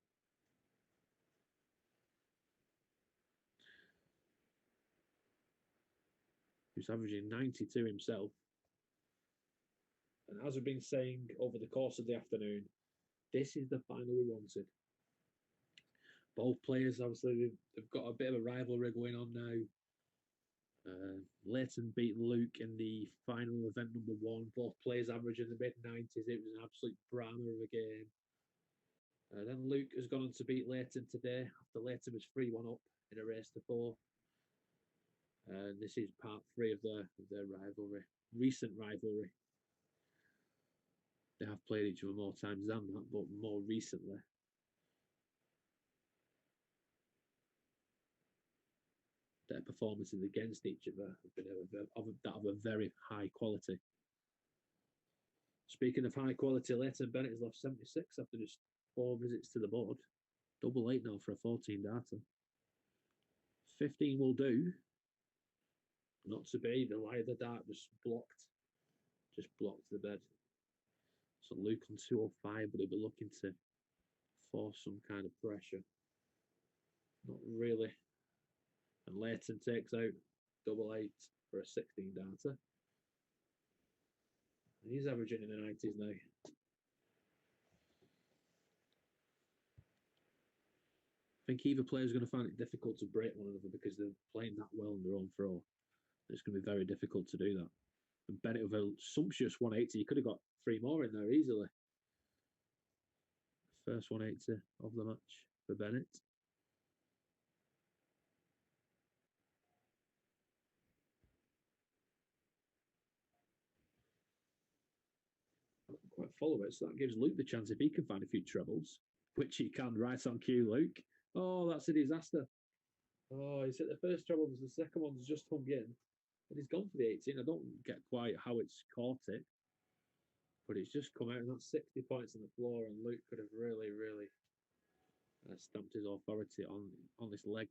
Who's averaging 92 himself. And as we've been saying over the course of the afternoon, this is the final we wanted. Both players, obviously, they've got a bit of a rivalry going on now. Leighton beat Luke in the final event number 1. Both players averaging in the mid-90s. It was an absolute drama of a game. Then Luke has gone on to beat Leighton today after Leighton was 3-1 up in a race to 4. And this is part 3 of their rivalry, recent rivalry. They have played each other more times than that, but more recently. Their performances against each other have been of a very high quality. Speaking of high quality, Leighton Bennett has left 76 after just 4 visits to the board. Double 8 now for a 14 darter. 15 will do. Not to be. The lie of the dart just blocked the bed. So Luke on 205, but he'll be looking to force some kind of pressure. Not really. And Leighton takes out double 8 for a 16 darter. And he's averaging in the 90s now. I think either player is going to find it difficult to break one another because they're playing that well on their own throw. It's going to be very difficult to do that. And Bennett with a sumptuous 180, you could have got 3 more in there easily. First 180 of the match for Bennett. Quite follow it, so that gives Luke the chance if he can find a few trebles, which he can right on cue, Luke. Oh, that's a disaster. Oh, he's hit the first treble, the second one's just hung in, and he's gone for the 18. I don't get quite how it's caught it, but it's just come out, and that's 60 points on the floor, and Luke could have really, really stamped his authority on this leg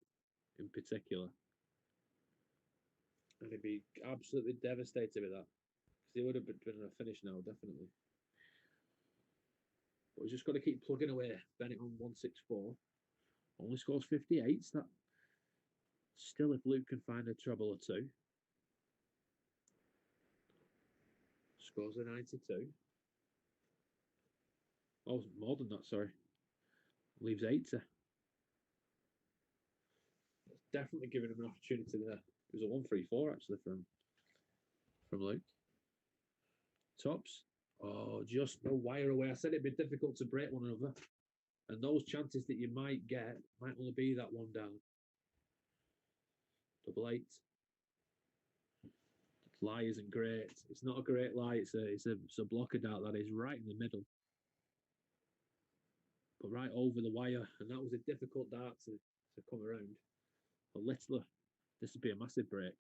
in particular. And he'd be absolutely devastated with that, because he would have been a finish now, definitely. But he's just got to keep plugging away. Bennett on 164. Only scores 58. So that still, if Luke can find a treble or two, scores a 92. Oh, more than that, sorry. Leaves 80. That's definitely giving him an opportunity there. It was a 134 actually from Luke. Tops. Oh, just a wire away. I said it'd be difficult to break one another. And those chances that you might get might only be that one down. Double 8. Lie isn't great. It's not a great lie. It's a blocker dart that is right in the middle, but right over the wire, and that was a difficult dart to come around. But Littler, this would be a massive break.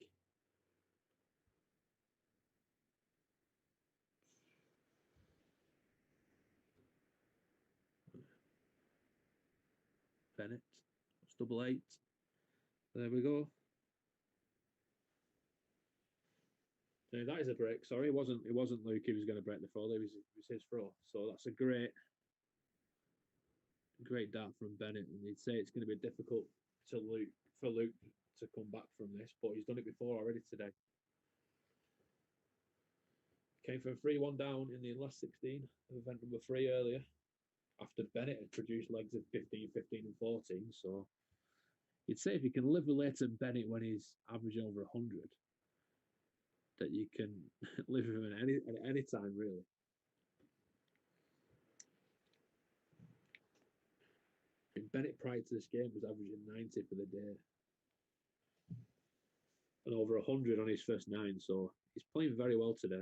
Bennett, it's double 8. There we go. Now that is a break. Sorry, it wasn't Luke who was going to break the throw. It was his throw. So that's a great dart from Bennett, and he'd say it's going to be difficult for Luke to come back from this, but he's done it before already today. Came from 3-1 down in the last 16 of event number 3 earlier, after Bennett had produced legs of 15, 15, and 14. So you'd say if you can live with Layton Bennett when he's averaging over 100, that you can live with him at any time, really. And Bennett prior to this game was averaging 90 for the day and over 100 on his first 9. So he's playing very well today.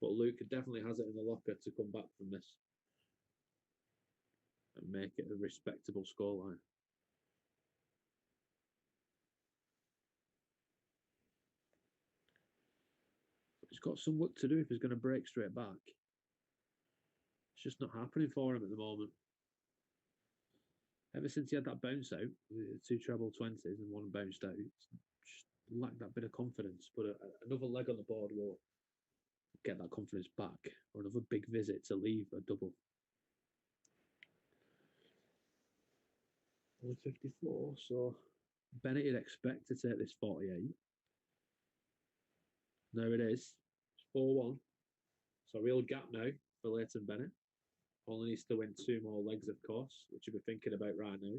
But Luke definitely has it in the locker to come back from this and make it a respectable scoreline. He's got some work to do if he's going to break straight back. It's just not happening for him at the moment. Ever since he had that bounce out, 2 treble 20s and 1 bounced out, just lacked that bit of confidence. But another leg on the board will get that confidence back, or another big visit to leave a double. 154, so Bennett would expect to take this 48. There it is. It's 4-1. So a real gap now for Layton Bennett. Only needs to win 2 more legs, of course, which he'll be thinking about right now.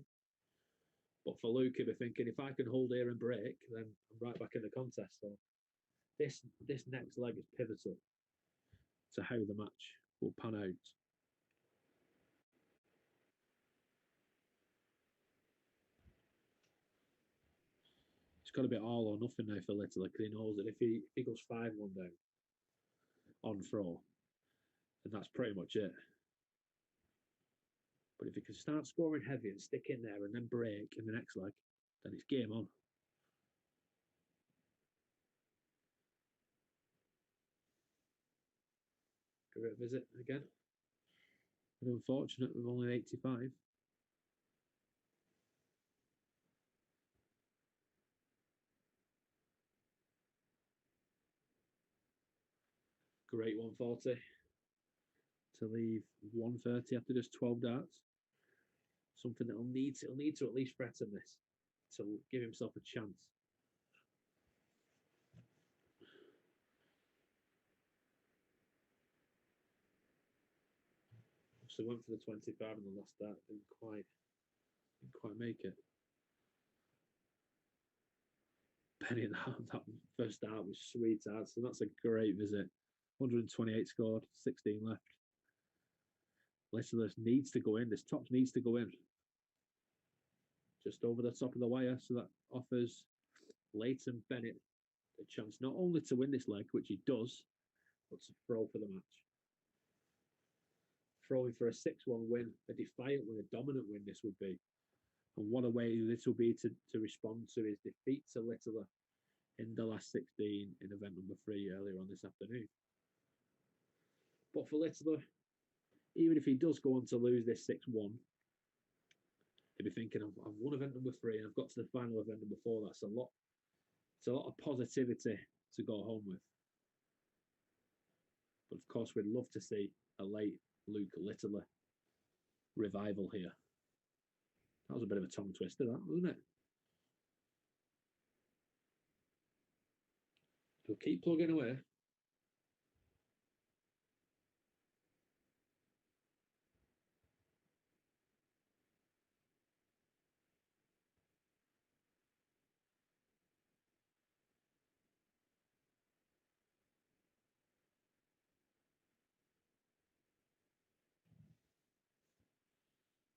But for Luke, he'll be thinking, if I can hold here and break, then I'm right back in the contest. So this next leg is pivotal to how the match will pan out. It's got to be all or nothing now for Littler, because he knows that if he goes 5-1 down on throw, then that's pretty much it. But if he can start scoring heavy and stick in there and then break in the next leg, then it's game on. Great visit again. But unfortunate with only 85. Great 140 to leave 130 after just 12 darts. Something that he'll need to at least threaten this to give himself a chance. So went for the 25 in the last dart, didn't quite make it. Penny, that first dart was sweet dart, so that's a great visit. 128 scored, 16 left. Littler needs to go in. This top needs to go in. Just over the top of the wire, so that offers Leighton Bennett a chance not only to win this leg, which he does, but to throw for the match. Throwing for a 6-1 win, a defiant win, a dominant win this would be. And what a way this will be to respond to his defeat to Littler in the last 16 in event number 3 earlier on this afternoon. But for Littler, even if he does go on to lose this 6-1, he'll be thinking, I've won event number 3 and I've got to the final event number 4. That's a lot. It's a lot of positivity to go home with. But of course, we'd love to see a late Luke Littler revival here. That was a bit of a tongue twister, that, wasn't it? He'll keep plugging away.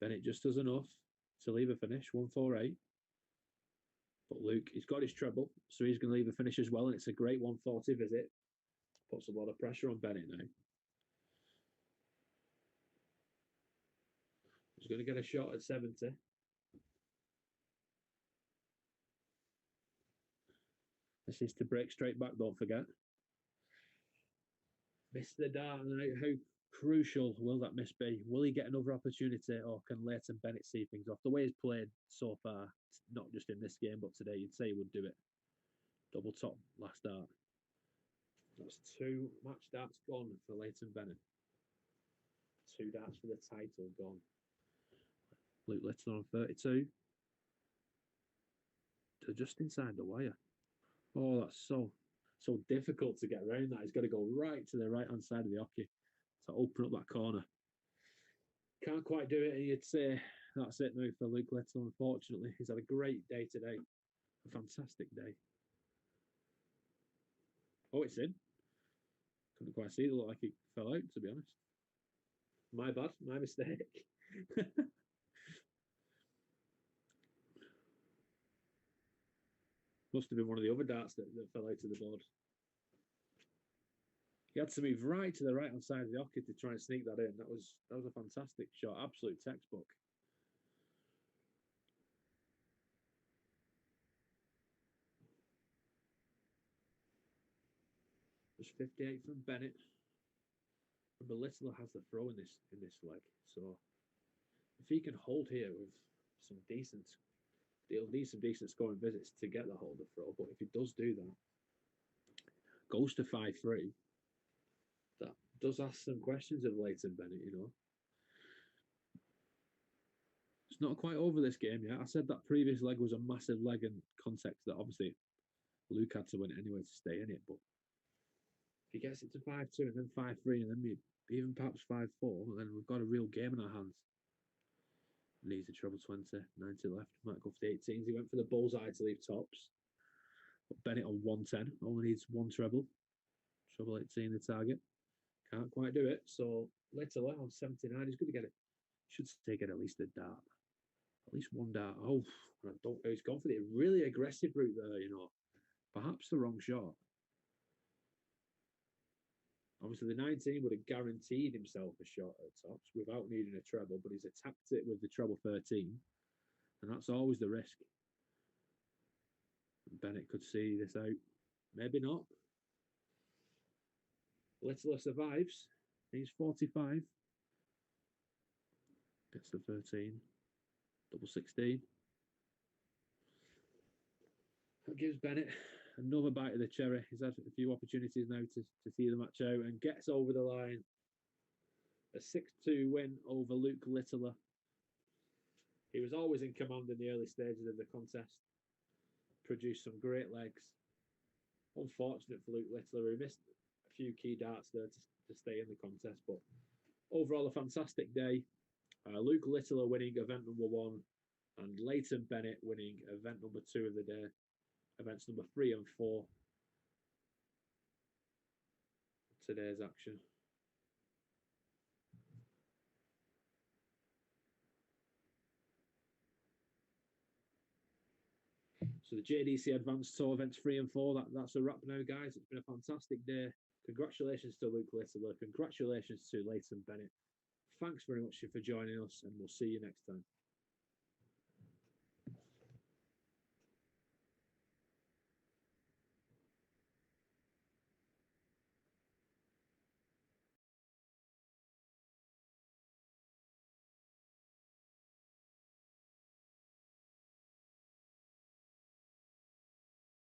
Bennett just does enough to leave a finish, 148. But Luke, he's got his treble, so he's going to leave a finish as well, and it's a great 140 visit. Puts a lot of pressure on Bennett now. He's going to get a shot at 70. This is to break straight back, don't forget. Missed the dart, and how crucial will that miss be? Will he get another opportunity, or can Layton Bennett see things off? The way he's played so far, not just in this game, but today, you'd say he would do it. Double top last dart. That's 2 match darts gone for Layton Bennett. 2 darts for the title gone. Luke Littler on 32. They're just inside the wire. Oh, that's so difficult to get around that. He's got to go right to the right-hand side of the hockey to open up that corner. Can't quite do it, and you'd say that's it now for Luke Littler, unfortunately. He's had a great day today. A fantastic day. Oh, it's in. Couldn't quite see it. It looked like it fell out, to be honest. My bad. My mistake. Must have been one of the other darts that fell out of the board. He had to move right to the right-hand side of the hockey to try and sneak that in. That was a fantastic shot. Absolute textbook. There's 58 from Bennett. Remember, Littler has the throw in this leg. So if he can hold here with some decent scoring visits to get the hold of throw, but if he does do that, goes to 5-3, that does ask some questions of Layton Bennett, you know. It's not quite over this game yet. I said that previous leg was a massive leg in context that obviously Luke had to win it anyway to stay in it, but if he gets it to 5-2 and then 5-3 and then even perhaps 5-4, then we've got a real game in our hands. Needs a treble 20, 90 left. Might go for the 18s. He went for the bullseye to leave tops. But Bennett on 110. Only needs 1 treble. Treble 18 the target. Can't quite do it. So Littler on 79. He's going to get it. Should still get at least a dart. At least 1 dart. Oh, I don't know. He's gone for the really aggressive route there, you know. Perhaps the wrong shot. Obviously, the 19 would have guaranteed himself a shot at tops without needing a treble, but he's attacked it with the treble 13, and that's always the risk. Bennett could see this out. Maybe not. Littler survives. He's 45. Gets the 13. Double 16. That gives Bennett another bite of the cherry. He's had a few opportunities now to see the match out and gets over the line. A 6-2 win over Luke Littler. He was always in command in the early stages of the contest. Produced some great legs. Unfortunate for Luke Littler, who missed a few key darts there to stay in the contest. But overall, a fantastic day. Luke Littler winning event number 1 and Layton Bennett winning event number 2 of the day. Events number 3 and 4. Today's action. So the JDC Advanced Tour events 3 and 4. That's a wrap now, guys. It's been a fantastic day. Congratulations to Luke Littler. Congratulations to Layton Bennett. Thanks very much for joining us, and we'll see you next time.